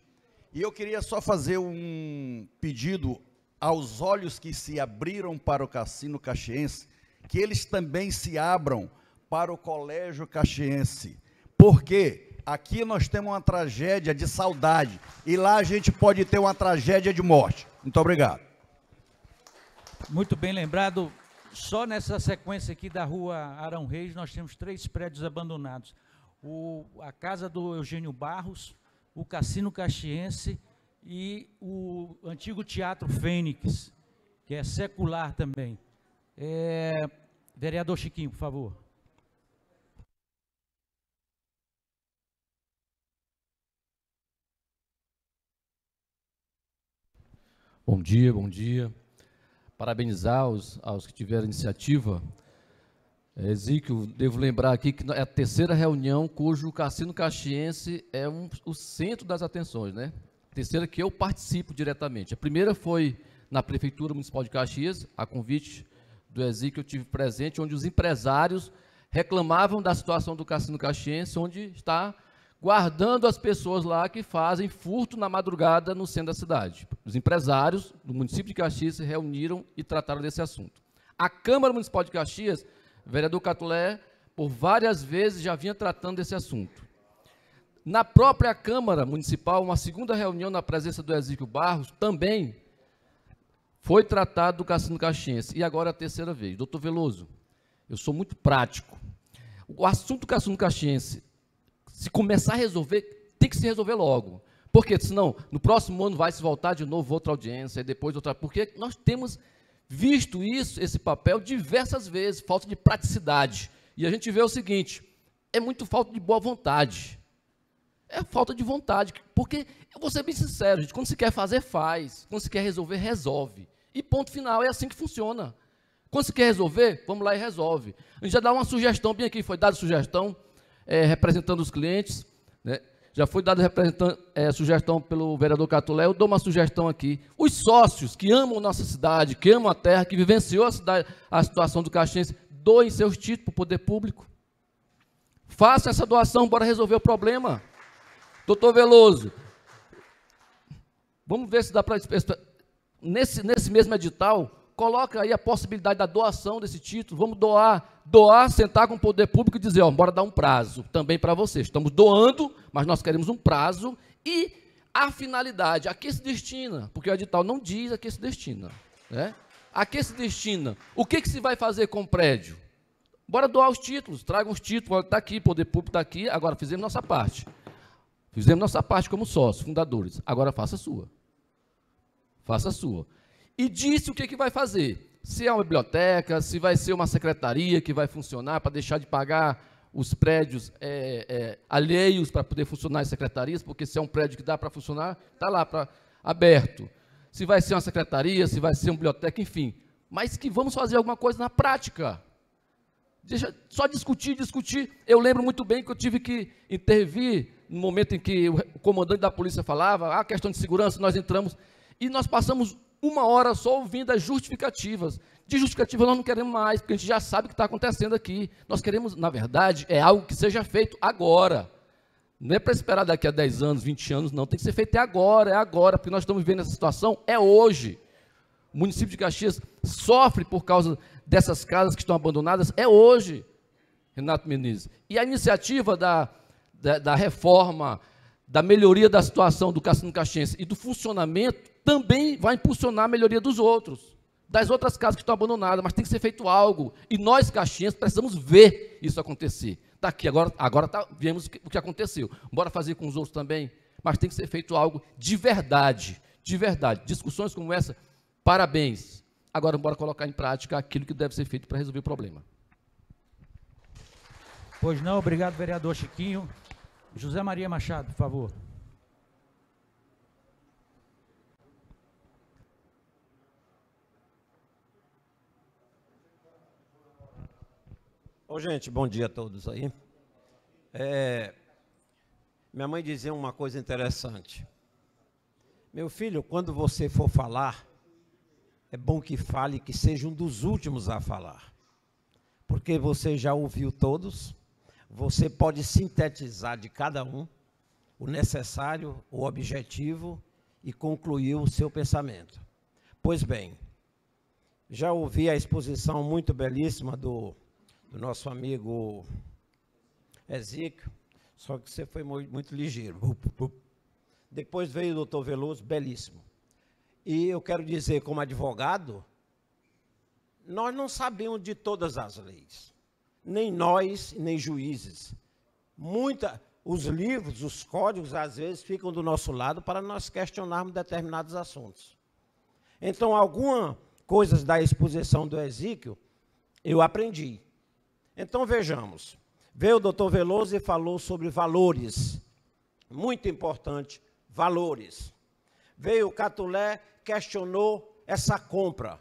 e eu queria só fazer um pedido aos olhos que se abriram para o cassino caxiense, que eles também se abram para o colégio caxiense, porque aqui nós temos uma tragédia de saudade, e lá a gente pode ter uma tragédia de morte. Muito obrigado. Muito bem lembrado. Só nessa sequência aqui da rua Arão Reis, nós temos 3 prédios abandonados. A casa do Eugênio Barros, o Cassino Caxiense e o antigo Teatro Fênix, que é secular também. Vereador Chiquinho, por favor. Bom dia, bom dia. Parabenizar aos que tiveram iniciativa. Exíquio, devo lembrar aqui que é a 3ª reunião cujo Cassino Caxiense é o centro das atenções, né? A 3ª que eu participo diretamente. A primeira foi na Prefeitura Municipal de Caxias, a convite do Exíquio, eu tive presente, onde os empresários reclamavam da situação do Cassino Caxiense, onde está guardando as pessoas lá que fazem furto na madrugada no centro da cidade. Os empresários do município de Caxias se reuniram e trataram desse assunto. A Câmara Municipal de Caxias, o vereador Catolé, por várias vezes já vinha tratando desse assunto. Na própria Câmara Municipal, uma segunda reunião na presença do Exíquio Barros, também foi tratado do Cassino Caxiense. E agora a 3ª vez. Doutor Veloso, eu sou muito prático. O assunto do Cassino Caxiense, se começar a resolver, tem que se resolver logo. Porque senão, no próximo ano vai se voltar de novo outra audiência, e depois outra... Porque nós temos visto esse papel diversas vezes, falta de praticidade. E a gente vê o seguinte, é muito falta de boa vontade. É falta de vontade. Porque, eu vou ser bem sincero, gente, quando se quer fazer, faz. Quando se quer resolver, resolve. E ponto final, é assim que funciona. Quando se quer resolver, vamos lá e resolve. A gente já dá uma sugestão, bem aqui foi dada sugestão, representando os clientes, né? Já foi dada sugestão pelo vereador Catolé, eu dou uma sugestão aqui. Os sócios que amam nossa cidade, que amam a terra, que vivenciou a situação do Caxiense, doem seus títulos para o poder público. Faça essa doação para resolver o problema. Doutor Veloso, vamos ver se dá para... Nesse mesmo edital, coloca aí a possibilidade da doação desse título. Vamos doar, sentar com o poder público e dizer, ó, bora dar um prazo também para vocês. Estamos doando, mas nós queremos um prazo e a finalidade, a que se destina, porque o edital não diz a que se destina, né? A que se destina? O que se vai fazer com o prédio? Bora doar os títulos, tragam os títulos, está aqui, o poder público está aqui, agora fizemos nossa parte. Fizemos nossa parte como sócios, fundadores, agora faça a sua. Faça a sua. E disse o que vai fazer. Se é uma biblioteca, se vai ser uma secretaria que vai funcionar para deixar de pagar os prédios alheios para poder funcionar as secretarias, porque se é um prédio que dá para funcionar, está lá aberto. Se vai ser uma secretaria, se vai ser uma biblioteca, enfim. Mas que vamos fazer alguma coisa na prática. Deixa só discutir. Eu lembro muito bem que eu tive que intervir no momento em que o comandante da polícia falava, a questão de segurança, nós entramos e nós passamos 1 hora só ouvindo as justificativas. De justificativa nós não queremos mais, porque a gente já sabe o que está acontecendo aqui. Nós queremos, na verdade, algo que seja feito agora. Não é para esperar daqui a 10 anos, 20 anos, não. Tem que ser feito agora, porque nós estamos vivendo essa situação, é hoje. o município de Caxias sofre por causa dessas casas que estão abandonadas é hoje, Renato Menezes. E a iniciativa da reforma, da melhoria da situação do Cassino Caxiense e do funcionamento também vai impulsionar a melhoria dos outros, das outras casas que estão abandonadas, mas tem que ser feito algo. E nós, caxienses, precisamos ver isso acontecer. Daqui, agora vemos o que aconteceu. Bora fazer com os outros também, mas tem que ser feito algo de verdade, de verdade. Discussões como essa, parabéns. Agora, bora colocar em prática aquilo que deve ser feito para resolver o problema. Pois não, obrigado, vereador Chiquinho. José Maria Machado, por favor. Ô, gente, bom dia a todos aí. Minha mãe dizia uma coisa interessante. Meu filho, quando você for falar, é bom que fale, que seja um dos últimos a falar. Porque você já ouviu todos, você pode sintetizar de cada um o necessário, o objetivo e concluir o seu pensamento. Pois bem, já ouvi a exposição muito belíssima do nosso amigo Exíquio, só que você foi muito ligeiro. Depois veio o doutor Veloso, belíssimo. E eu quero dizer, como advogado, nós não sabemos de todas as leis, nem nós, nem juízes. Os livros, os códigos, às vezes, ficam do nosso lado para nós questionarmos determinados assuntos. Então, algumas coisas da exposição do Exíquio, eu aprendi. Então, vejamos. Veio o doutor Veloso e falou sobre valores. Muito importante, valores. Veio o Catulé, questionou essa compra.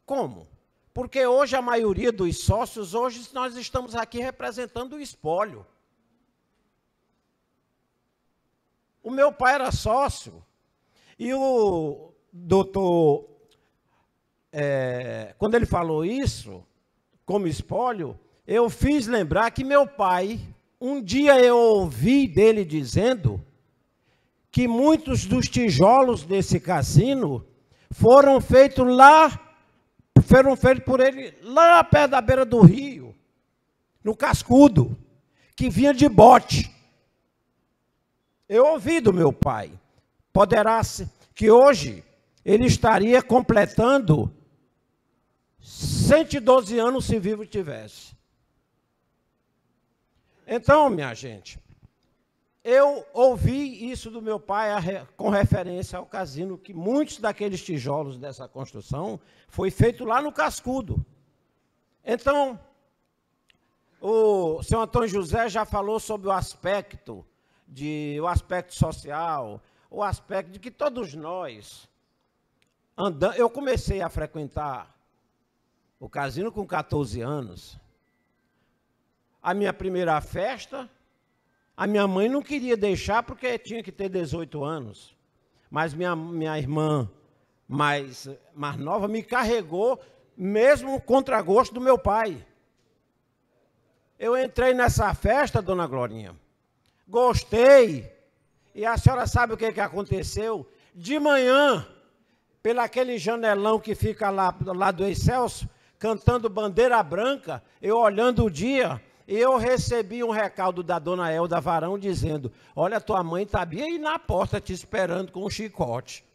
Como? Porque hoje a maioria dos sócios, hoje nós estamos aqui representando o espólio. O meu pai era sócio e o doutor, quando ele falou isso, como espólio, eu fiz lembrar que meu pai, um dia eu ouvi dele dizendo que muitos dos tijolos desse cassino foram feitos por ele lá perto da beira do rio, no Cascudo, que vinha de bote. Eu ouvi do meu pai. Poderá ser que hoje ele estaria completando 112 anos se vivo tivesse. Então, minha gente, eu ouvi isso do meu pai com referência ao casino, que muitos daqueles tijolos dessa construção foi feito lá no Cascudo. Então, o senhor Antônio José já falou sobre o aspecto social, o aspecto de que todos nós andamos. Eu comecei a frequentar o casino com 14 anos. A minha primeira festa, a minha mãe não queria deixar porque tinha que ter 18 anos. Mas minha irmã mais nova me carregou, mesmo contra gosto do meu pai. Eu entrei nessa festa, dona Glorinha, gostei. E a senhora sabe o que aconteceu? De manhã, pelo aquele janelão que fica lá do Excelso, cantando Bandeira Branca, eu olhando o dia, e eu recebi um recado da dona Elda Varão dizendo: olha, tua mãe está bem aí na porta te esperando com um chicote.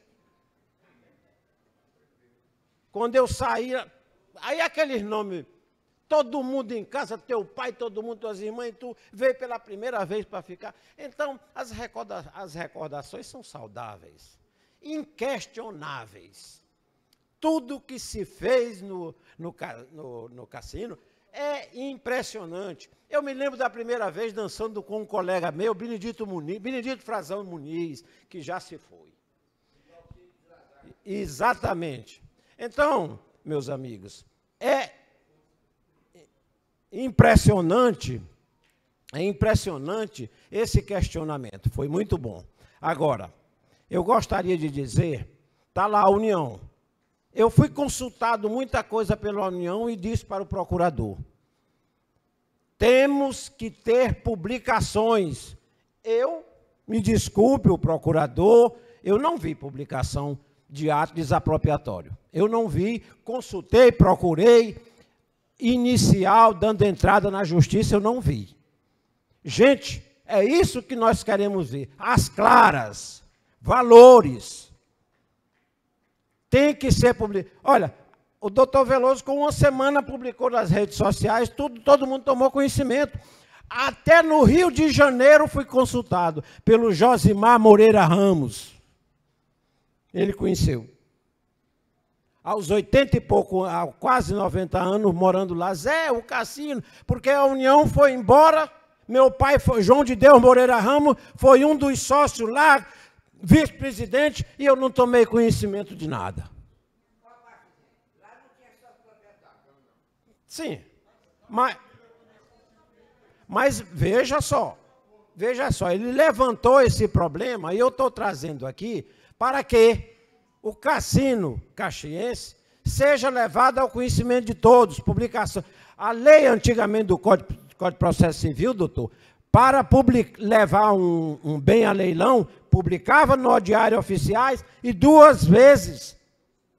Quando eu saí, aí aqueles nomes, todo mundo em casa, teu pai, todo mundo, tuas irmãs, tu veio pela primeira vez para ficar. Então, as recordações são saudáveis, inquestionáveis. Tudo que se fez no cassino é impressionante. Eu me lembro da primeira vez dançando com um colega meu, Benedito Frazão Muniz, que já se foi. Exatamente. Então, meus amigos, é impressionante esse questionamento. Foi muito bom. Agora, eu gostaria de dizer, está lá a União. Eu fui consultado muita coisa pela União e disse para o procurador: temos que ter publicações. Me desculpe, o procurador, eu não vi publicação de ato desapropriatório. Eu não vi, consultei, procurei, inicial, dando entrada na justiça, eu não vi. Gente, é isso que nós queremos ver. As claras, valores. Tem que ser publicado. Olha, o doutor Veloso, com uma semana, publicou nas redes sociais, todo mundo tomou conhecimento. Até no Rio de Janeiro fui consultado pelo Josimar Moreira Ramos. Ele conheceu. Aos 80 e pouco, quase 90 anos, morando lá, Zé, o cassino, porque a União foi embora, meu pai, João de Deus Moreira Ramos, foi um dos sócios lá, vice-presidente, e eu não tomei conhecimento de nada. Sim, mas veja só, ele levantou esse problema, e eu estou trazendo aqui, para que o Cassino Caxiense seja levado ao conhecimento de todos, publicação. A lei antigamente do Código de Processo Civil, doutor, para levar um bem a leilão, publicava no Diário Oficiais e 2 vezes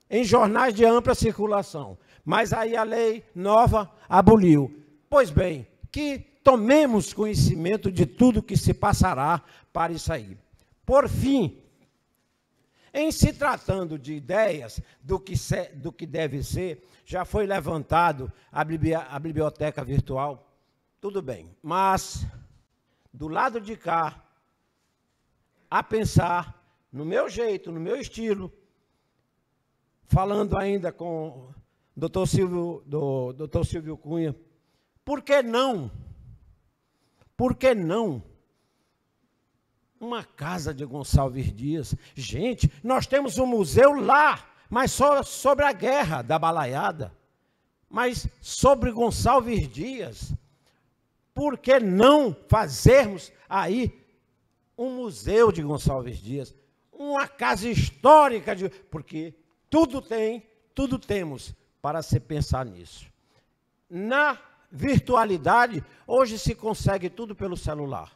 em jornais de ampla circulação. Mas aí a lei nova aboliu. Pois bem, que tomemos conhecimento de tudo que se passará para isso aí. Por fim, em se tratando de ideias do que deve ser, já foi levantado a biblioteca virtual, tudo bem, mas do lado de cá, a pensar, no meu jeito, no meu estilo, falando ainda com o doutor Silvio Cunha, por que não? Por que não? Uma casa de Gonçalves Dias. Gente, nós temos um museu lá, mas só sobre a guerra da Balaiada. Mas sobre Gonçalves Dias. Por que não fazermos aí um museu de Gonçalves Dias? Uma casa histórica, porque tudo temos para se pensar nisso. Na virtualidade, hoje se consegue tudo pelo celular.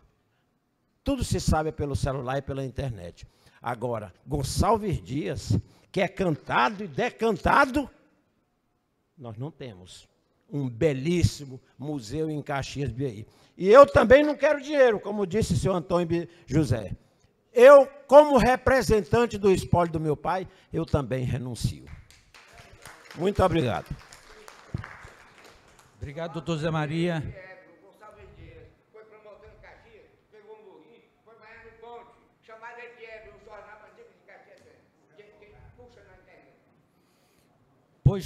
Tudo se sabe pelo celular e pela internet. Agora, Gonçalves Dias, que é cantado e decantado, nós não temos um belíssimo museu em Caxias de Bia. E eu também não quero dinheiro, como disse o senhor Antônio José. Eu, como representante do espólio do meu pai, eu também renuncio. Muito obrigado. Obrigado, doutor Zé Maria.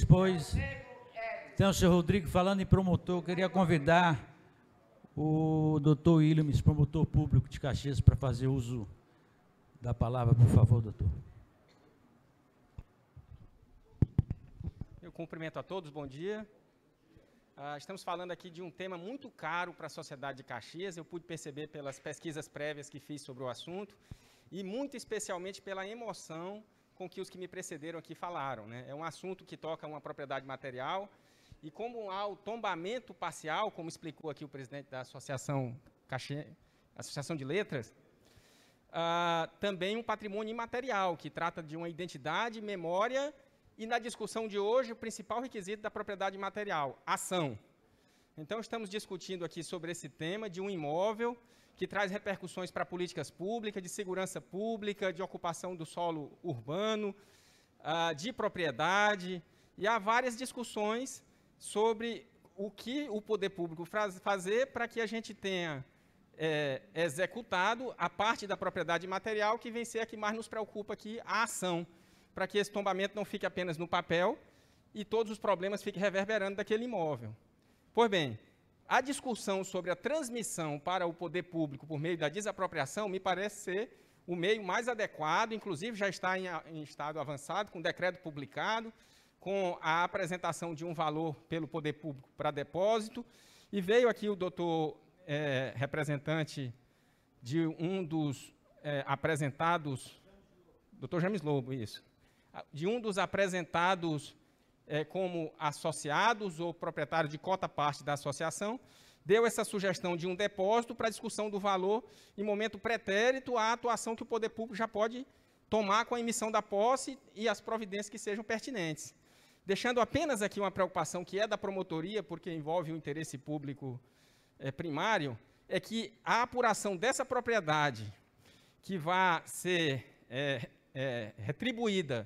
Pois. Então, senhor Rodrigo, falando em promotor, eu queria convidar o doutor Williams, promotor público de Caxias, para fazer uso da palavra, por favor, doutor. Eu cumprimento a todos, bom dia. Estamos falando aqui de um tema muito caro para a sociedade de Caxias, eu pude perceber pelas pesquisas prévias que fiz sobre o assunto, e muito especialmente pela emoção com que os que me precederam aqui falaram, né? É um assunto que toca uma propriedade material, e como há o tombamento parcial, como explicou aqui o presidente da Associação de Letras, também um patrimônio imaterial, que trata de uma identidade, memória, e na discussão de hoje, o principal requisito da propriedade material, ação. Então, estamos discutindo aqui sobre esse tema de um imóvel que traz repercussões para políticas públicas, de segurança pública, de ocupação do solo urbano, de propriedade, e há várias discussões sobre o que o poder público fazer para que a gente tenha executado a parte da propriedade material, que vem ser a que mais nos preocupa aqui, a ação, para que esse tombamento não fique apenas no papel e todos os problemas fiquem reverberando daquele imóvel. Pois bem, a discussão sobre a transmissão para o poder público por meio da desapropriação me parece ser o meio mais adequado, inclusive já está em estado avançado, com decreto publicado, com a apresentação de um valor pelo poder público para depósito, e veio aqui o doutor representante de um dos apresentados, doutor James Lobo, isso, de um dos apresentados como associados ou proprietário de cota parte da associação, deu essa sugestão de um depósito para discussão do valor em momento pretérito à atuação que o poder público já pode tomar com a emissão da posse e as providências que sejam pertinentes. Deixando apenas aqui uma preocupação que é da promotoria, porque envolve o interesse público primário, é que a apuração dessa propriedade que vai ser retribuída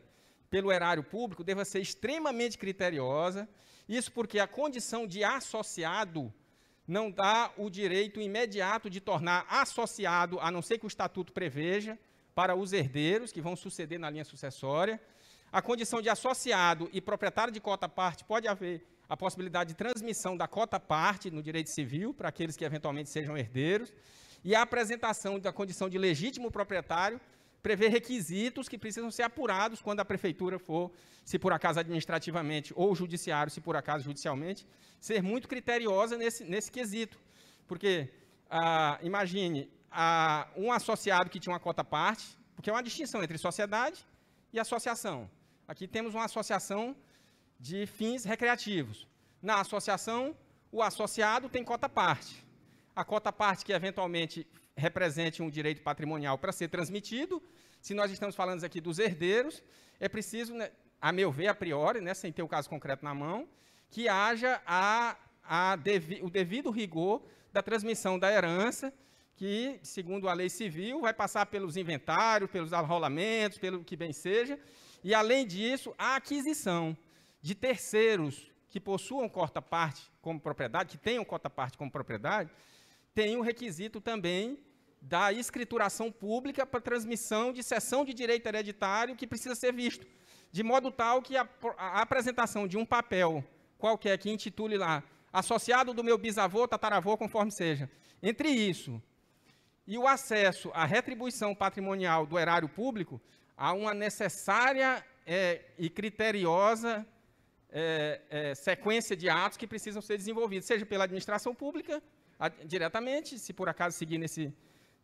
pelo erário público deva ser extremamente criteriosa. Isso porque a condição de associado não dá o direito imediato de tornar associado, a não ser que o estatuto preveja, para os herdeiros, que vão suceder na linha sucessória. A condição de associado e proprietário de cota-parte pode haver a possibilidade de transmissão da cota-parte no direito civil, para aqueles que eventualmente sejam herdeiros. E a apresentação da condição de legítimo proprietário prevê requisitos que precisam ser apurados quando a prefeitura for, se por acaso administrativamente, ou o judiciário, se por acaso judicialmente, ser muito criteriosa nesse quesito. Porque, imagine, um associado que tinha uma cota-parte, porque é uma distinção entre sociedade e associação. Aqui temos uma associação de fins recreativos. Na associação, o associado tem cota-parte. A cota-parte que eventualmente represente um direito patrimonial para ser transmitido, se nós estamos falando aqui dos herdeiros, é preciso, a meu ver, a priori, sem ter o caso concreto na mão, que haja o devido rigor da transmissão da herança, que, segundo a lei civil, vai passar pelos inventários, pelos arrolamentos, pelo que bem seja, e, além disso, a aquisição de terceiros que possuam cota-parte como propriedade, que tenham cota-parte como propriedade, tem o requisito também da escrituração pública para transmissão de cessão de direito hereditário que precisa ser visto, de modo tal que a apresentação de um papel qualquer que intitule lá, associado do meu bisavô, tataravô, conforme seja, entre isso e o acesso à retribuição patrimonial do erário público, há uma necessária e criteriosa sequência de atos que precisam ser desenvolvidos, seja pela administração pública, diretamente, se por acaso seguir nesse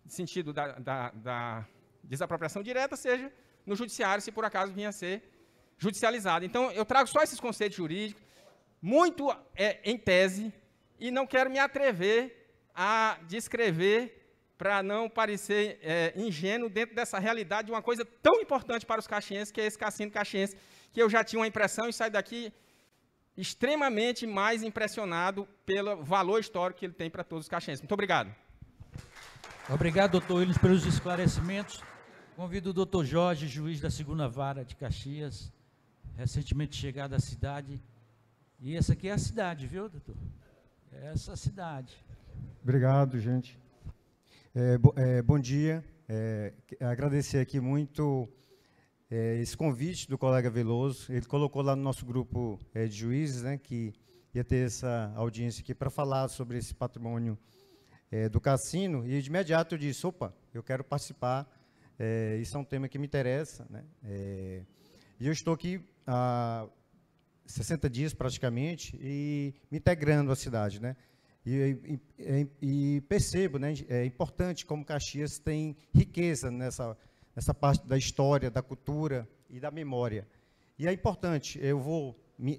sentido da desapropriação direta, seja no judiciário, se por acaso vinha a ser judicializado. Então, eu trago só esses conceitos jurídicos, muito em tese, e não quero me atrever a descrever para não parecer ingênuo dentro dessa realidade de uma coisa tão importante para os caxienses, que é esse cassino caxiense, que eu já tinha uma impressão e saio daqui extremamente mais impressionado pelo valor histórico que ele tem para todos os caxienses. Muito obrigado. Obrigado, doutor Williams, pelos esclarecimentos. Convido o doutor Jorge, juiz da 2ª Vara de Caxias, recentemente chegado à cidade. E essa aqui é a cidade, viu, doutor? É essa cidade. Obrigado, gente. Bom dia. Agradecer aqui muito esse convite do colega Veloso. Ele colocou lá no nosso grupo de juízes, que ia ter essa audiência aqui para falar sobre esse patrimônio do cassino, e de imediato eu disse, opa, eu quero participar, isso é um tema que me interessa, e eu estou aqui há 60 dias praticamente, e me integrando à cidade, e percebo, é importante como Caxias tem riqueza nessa parte da história, da cultura e da memória, e é importante, eu vou me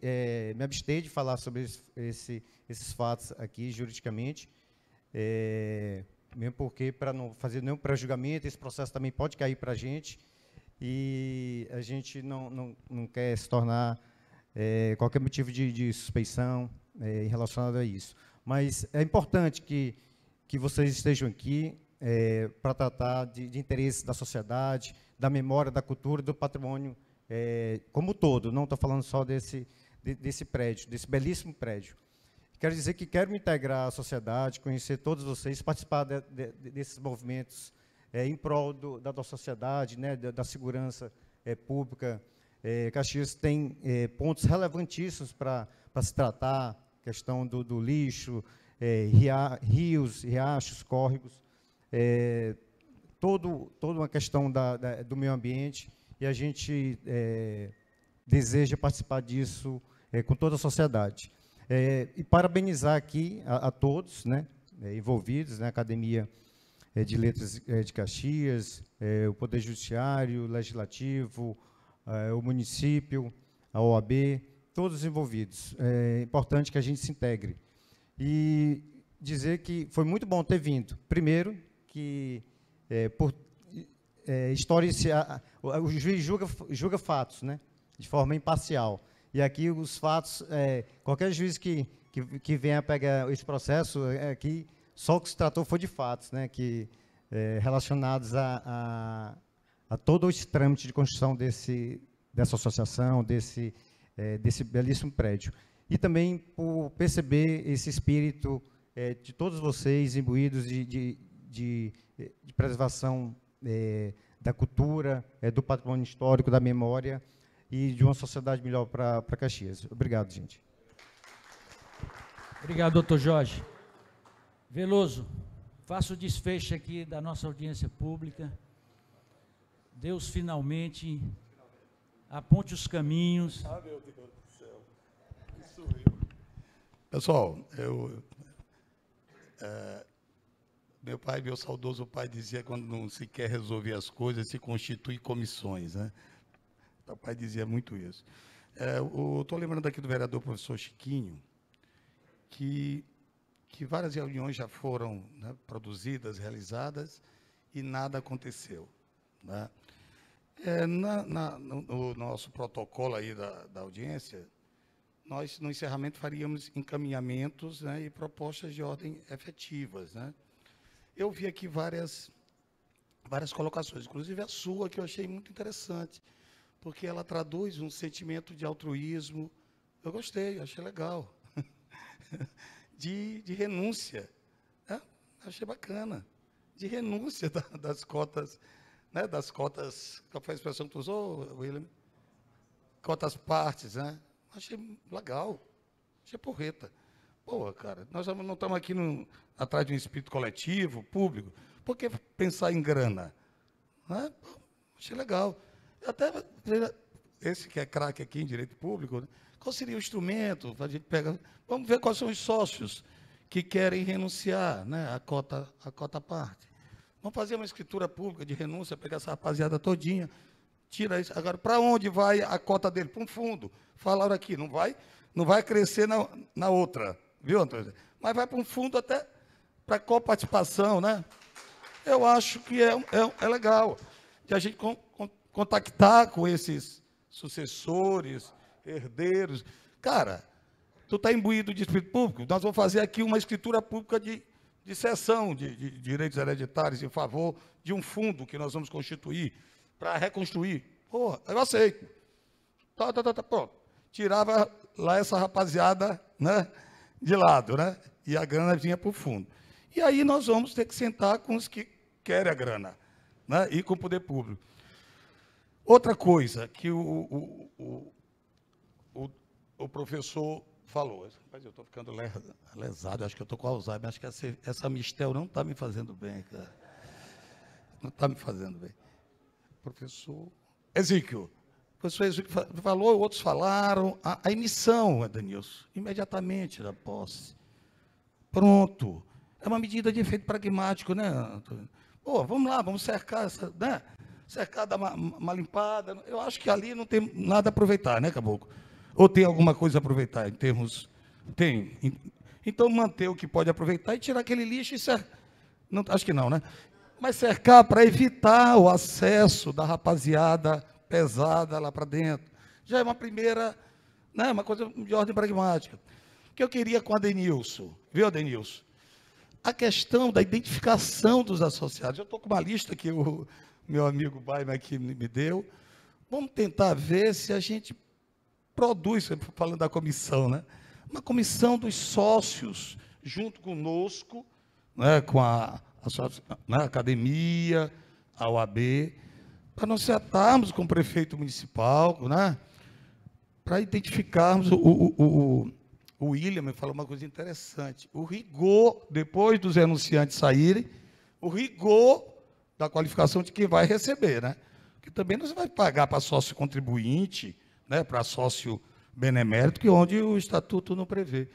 abster de falar sobre esses fatos aqui, juridicamente, mesmo porque, para não fazer nenhum pré-julgamento, esse processo também pode cair para a gente, e a gente não quer se tornar qualquer motivo de suspeição relacionado a isso. Mas é importante que vocês estejam aqui para tratar de interesses da sociedade, da memória, da cultura e do patrimônio como um todo, não estou falando só desse prédio, desse belíssimo prédio. Quero dizer que quero me integrar à sociedade, conhecer todos vocês, participar desses movimentos em prol da nossa sociedade, da segurança pública. Caxias tem pontos relevantíssimos para se tratar, questão do lixo, rios, riachos, córregos, toda uma questão do meio ambiente, e a gente deseja participar disso com toda a sociedade. E parabenizar aqui a todos envolvidos, Academia de Letras de Caxias, o Poder Judiciário, o Legislativo, o município, a OAB, todos envolvidos. É importante que a gente se integre. E dizer que foi muito bom ter vindo. Primeiro, que o juiz julga fatos, né, de forma imparcial. E aqui os fatos, qualquer juiz que venha pegar esse processo, aqui só o que se tratou foi de fatos, né, relacionados a todo esse trâmite de construção dessa associação, desse belíssimo prédio. E também por perceber esse espírito de todos vocês imbuídos de preservação da cultura, do patrimônio histórico, da memória e de uma sociedade melhor para Caxias. Obrigado, gente. Obrigado, doutor Jorge. Veloso, faça o desfecho aqui da nossa audiência pública. Deus finalmente aponte os caminhos. Ah, meu Deus do céu. Isso pessoal, meu pai, meu saudoso pai, dizia que quando não se quer resolver as coisas, se constitui comissões, né? O pai dizia muito isso. Estou lembrando aqui do vereador professor Chiquinho, que várias reuniões já foram, né, produzidas, realizadas, e nada aconteceu, né? No nosso protocolo aí da audiência, nós, no encerramento, faríamos encaminhamentos, né, e propostas de ordem efetivas, né? Eu vi aqui várias colocações, inclusive a sua, que eu achei muito interessante, porque ela traduz um sentimento de altruísmo. Eu gostei, achei legal. de renúncia, né? Achei bacana. De renúncia das cotas, né? Das cotas, qual foi a expressão que tu usou, William? Cotas partes, né? Achei legal. Achei porreta. Pô, cara, nós não estamos aqui atrás de um espírito coletivo, público. Por que pensar em grana? Né? Achei legal. Até esse que é craque aqui em direito público, né? Qual seria o instrumento? A gente pega, vamos ver quais são os sócios que querem renunciar, né, a cota parte. Vamos fazer uma escritura pública de renúncia, pegar essa rapaziada todinha, tira isso. Agora, para onde vai a cota dele? Para um fundo. Falaram aqui, não vai crescer na outra, viu, Antônio? Mas vai para um fundo até para coparticipação, né? Eu acho que é legal de a gente contactar com esses sucessores, herdeiros. Cara, tu está imbuído de espírito público, nós vamos fazer aqui uma escritura pública de cessão de direitos hereditários em favor de um fundo que nós vamos constituir para reconstruir. Porra, eu aceito. Pronto. Tirava lá essa rapaziada, né, de lado, né? E a grana vinha para o fundo. E aí nós vamos ter que sentar com os que querem a grana, né? E com o poder público. Outra coisa que o professor falou, mas eu estou ficando lesado, acho que eu estou com Alzheimer, acho que essa mistel não está me fazendo bem, cara. Não está me fazendo bem. Professor Exíquio. O professor Exíquio falou, outros falaram, a emissão, Edenilson, imediatamente da posse. Pronto. É uma medida de efeito pragmático, né, Antônio? Pô, vamos lá, vamos cercar essa, né? Cercar, dar uma limpada. Eu acho que ali não tem nada a aproveitar, né, Caboclo? Ou tem alguma coisa a aproveitar em termos... Tem. Então, manter o que pode aproveitar e tirar aquele lixo e cercar. Não, acho que não, né? Mas cercar para evitar o acesso da rapaziada pesada lá para dentro. Já é uma primeira, né, uma coisa de ordem pragmática. O que eu queria com a Adenilson, viu, Adenilson? A questão da identificação dos associados. Eu estou com uma lista que o meu amigo Baima aqui me deu. Vamos tentar ver se a gente produz, falando da comissão, né? Uma comissão dos sócios, junto conosco, né, com a academia, a OAB, para nós sentarmos com o prefeito municipal, né, para identificarmos o William me falou uma coisa interessante. O rigor, depois dos renunciantes saírem, o rigor da qualificação de quem vai receber, né? Porque também não vai pagar para sócio contribuinte, né, para sócio benemérito, que onde o estatuto não prevê.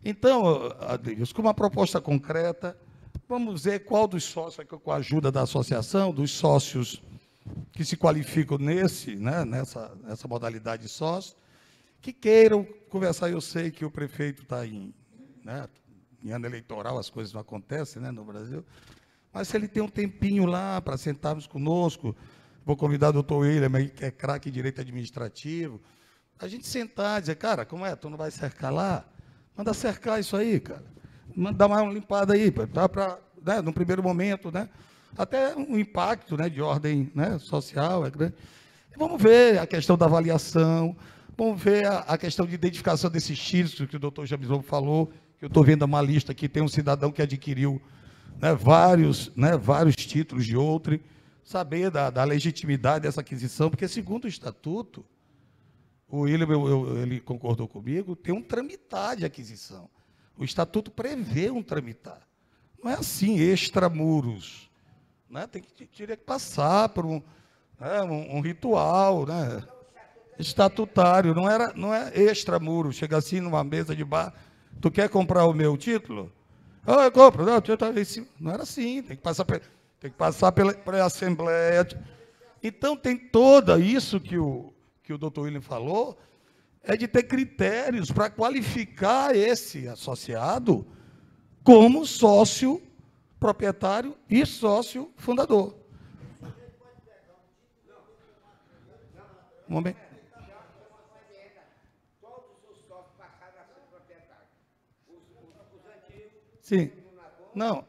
Então, Adeus, com uma proposta concreta, vamos ver qual dos sócios, com a ajuda da associação, dos sócios que se qualificam nessa modalidade de sócio, que queiram conversar. Eu sei que o prefeito está em ano eleitoral, as coisas não acontecem, né, no Brasil, Mas se ele tem um tempinho lá para sentarmos conosco, vou convidar o doutor William, aí, que é craque em direito administrativo, a gente sentar e dizer, cara, como é? Tu não vai cercar lá? Manda cercar isso aí, cara. Manda dar mais uma limpada aí, para, né, no primeiro momento, né? Até um impacto, né, de ordem, né, social é grande. E vamos ver a questão da avaliação, vamos ver a questão de identificação desses títulos que o doutor James Lobo falou, que eu estou vendo uma lista aqui, tem um cidadão que adquiriu, né, vários títulos de outrem, saber da legitimidade dessa aquisição, porque segundo o estatuto, o William, ele concordou comigo, tem um tramitar de aquisição. O estatuto prevê um tramitar. Não é assim, extramuros. Né? Teria que passar por um ritual, né? Estatutário, não é extramuros. Chega assim numa mesa de bar, tu quer comprar o meu título? Ah, eu compro. Não era assim, tem que passar pela Assembleia. Então, tem toda isso que o doutor William falou, é de ter critérios para qualificar esse associado como sócio proprietário e sócio fundador. Um momento. Sim. Não,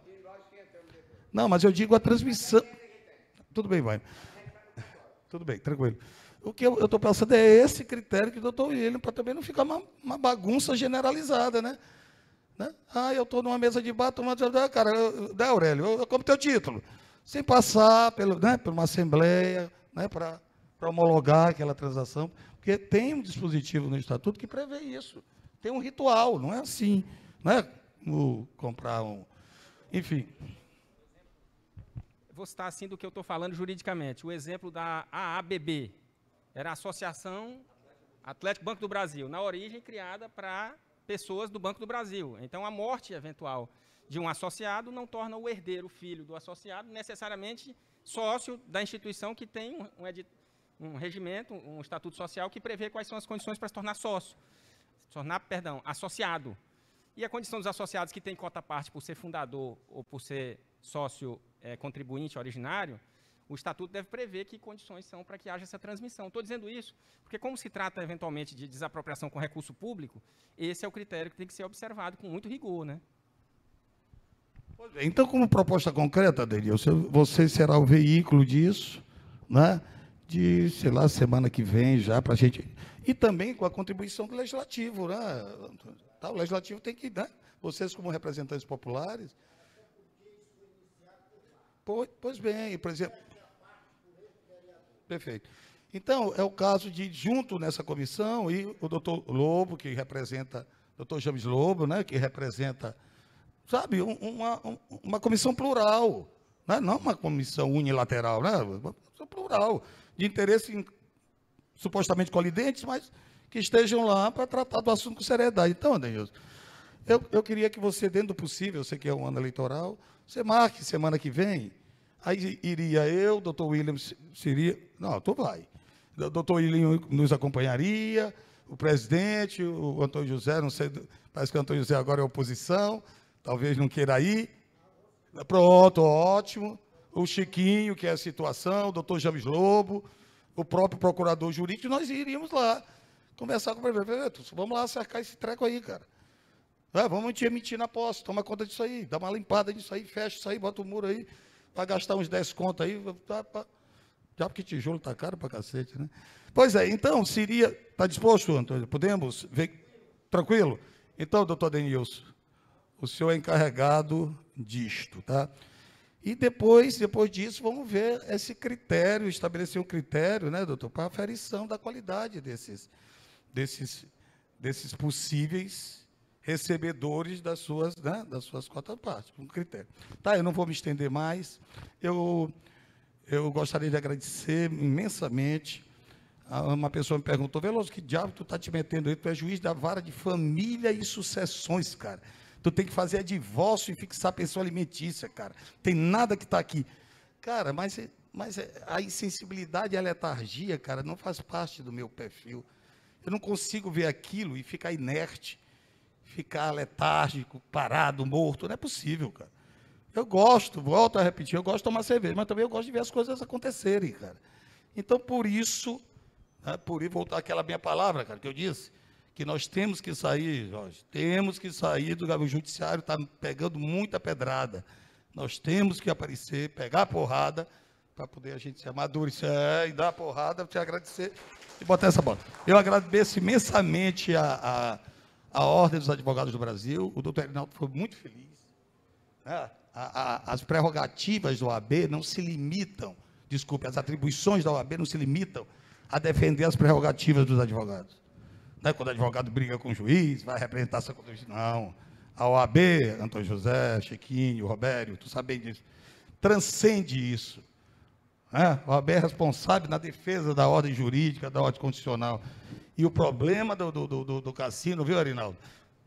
mas eu digo a transmissão. Tudo bem, vai. Tudo bem, tranquilo. O que eu estou pensando é esse critério que o doutor William, para também não ficar uma bagunça generalizada, né? Ah, eu estou numa mesa de bar, cara, Aurélio, eu compro teu título. Sem passar por uma assembleia, né, para homologar aquela transação, porque tem um dispositivo no estatuto que prevê isso. Tem um ritual, não é assim, né? Comprar enfim. Vou citar assim do que eu estou falando juridicamente. O exemplo da AABB, era a Associação Atlético Banco do Brasil, na origem criada para pessoas do Banco do Brasil. Então, a morte eventual de um associado não torna o herdeiro, filho do associado, necessariamente sócio da instituição que tem um regimento, um estatuto social que prevê quais são as condições para se tornar sócio, associado. E a condição dos associados que têm cota parte por ser fundador ou por ser sócio contribuinte originário, o estatuto deve prever que condições são para que haja essa transmissão. Estou dizendo isso porque, como se trata eventualmente de desapropriação com recurso público, esse é o critério que tem que ser observado com muito rigor, né? Então, como proposta concreta, Denilson, você será o veículo disso, né? De, sei lá, semana que vem já, para a gente. E também com a contribuição do Legislativo, né? O Legislativo tem que, né? Vocês, como representantes populares. Pois bem, por exemplo. Perfeito. Então, é o caso de, junto nessa comissão, e o doutor Lobo, que representa, doutor James Lobo, né, que representa, sabe, uma comissão plural, né, não uma comissão unilateral, né, uma comissão plural, de interesses supostamente colidentes, mas que estejam lá para tratar do assunto com seriedade. Então, Adenilson, eu queria que você, dentro do possível, eu sei que é um ano eleitoral, você marque semana que vem. Aí iria eu, doutor William seria... Não, tu vai. O doutor William nos acompanharia, o presidente, o Antônio José, não sei, parece que o Antônio José agora é oposição, talvez não queira ir. Pronto, ótimo. O Chiquinho, que é a situação, o doutor James Lobo, o próprio procurador jurídico, nós iríamos lá conversar com o prefeito. Vamos lá cercar esse treco aí, cara. Vamos te emitir na posse, toma conta disso aí, dá uma limpada nisso aí, fecha isso aí, bota o muro aí, para gastar uns 10 contos aí, já porque tijolo está caro para cacete, né? Pois é, então, seria, está disposto, Antônio? Podemos ver, tranquilo? Então, doutor Denilson, o senhor é encarregado disto, tá? E depois disso, vamos ver esse critério, estabelecer um critério, né, doutor, para aferição da qualidade desses possíveis recebedores das suas cotas partes, um critério. Tá, eu não vou me estender mais. Eu gostaria de agradecer imensamente. Uma pessoa me perguntou, Veloso, que diabo tu está te metendo aí? Tu é juiz da vara de família e sucessões, cara. Tu tem que fazer divórcio e fixar pensão alimentícia, cara. Tem nada que está aqui. Cara, mas a insensibilidade e a letargia, cara, não faz parte do meu perfil. Eu não consigo ver aquilo e ficar inerte, ficar letárgico, parado, morto. Não é possível, cara. Eu gosto, volto a repetir, eu gosto de tomar cerveja, mas também eu gosto de ver as coisas acontecerem, cara. Então, por isso, né, voltar àquela minha palavra, cara, que eu disse, que nós temos que sair, Jorge, temos que sair o judiciário está pegando muita pedrada. Nós temos que aparecer, pegar a porrada, para poder a gente se amadurecer e dar a porrada, te agradecer e botar essa bola. Eu agradeço imensamente a Ordem dos Advogados do Brasil, o doutor Reinaldo foi muito feliz. Né? As prerrogativas da OAB não se limitam, as atribuições da OAB não se limitam a defender as prerrogativas dos advogados. Não é quando o advogado briga com o juiz, vai representar essa coisa. Não. A OAB, Antônio José, Chiquinho, Robério, tu sabe bem disso, transcende isso. A OAB é responsável na defesa da ordem jurídica, da ordem constitucional. E o problema do cassino, viu, Arinaldo?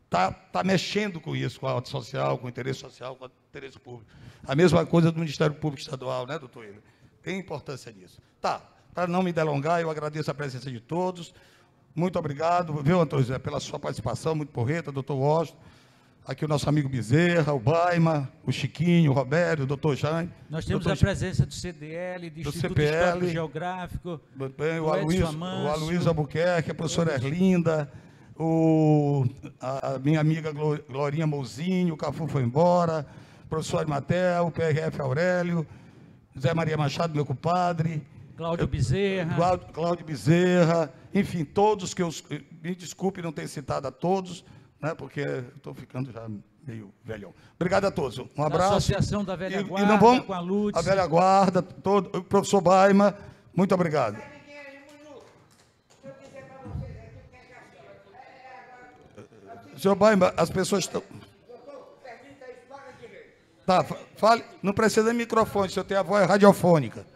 Tá mexendo com isso, com a ordem social, com o interesse social, com o interesse público. A mesma coisa do Ministério Público Estadual, né, doutor William? Tem importância nisso. Tá, para não me delongar, eu agradeço a presença de todos. Muito obrigado, viu, Antônio José, pela sua participação, muito porreta, doutor Washington, aqui o nosso amigo Bezerra, o Baima, o Chiquinho, o Robério, o doutor Jaime. Nós temos a presença do CDL, do Instituto Histórico Geográfico, o Aloysio Albuquerque, a professora Erlinda, a minha amiga Glorinha Mouzinho, o Cafu foi embora, o professor Arimatel, o PRF Aurélio, Zé Maria Machado, meu compadre, Cláudio Bezerra. Cláudio Bezerra, enfim, todos que eu... Me desculpe não ter citado a todos, né, porque estou ficando já meio velhão. Obrigado a todos. Um abraço. Da Associação da Velha Guarda, e não vamos, com a Lutz. A Velha Guarda, o professor Baima, muito obrigado. Senhor Baima, as pessoas estão... Tá, fale, não precisa de microfone, o senhor tem a voz radiofônica.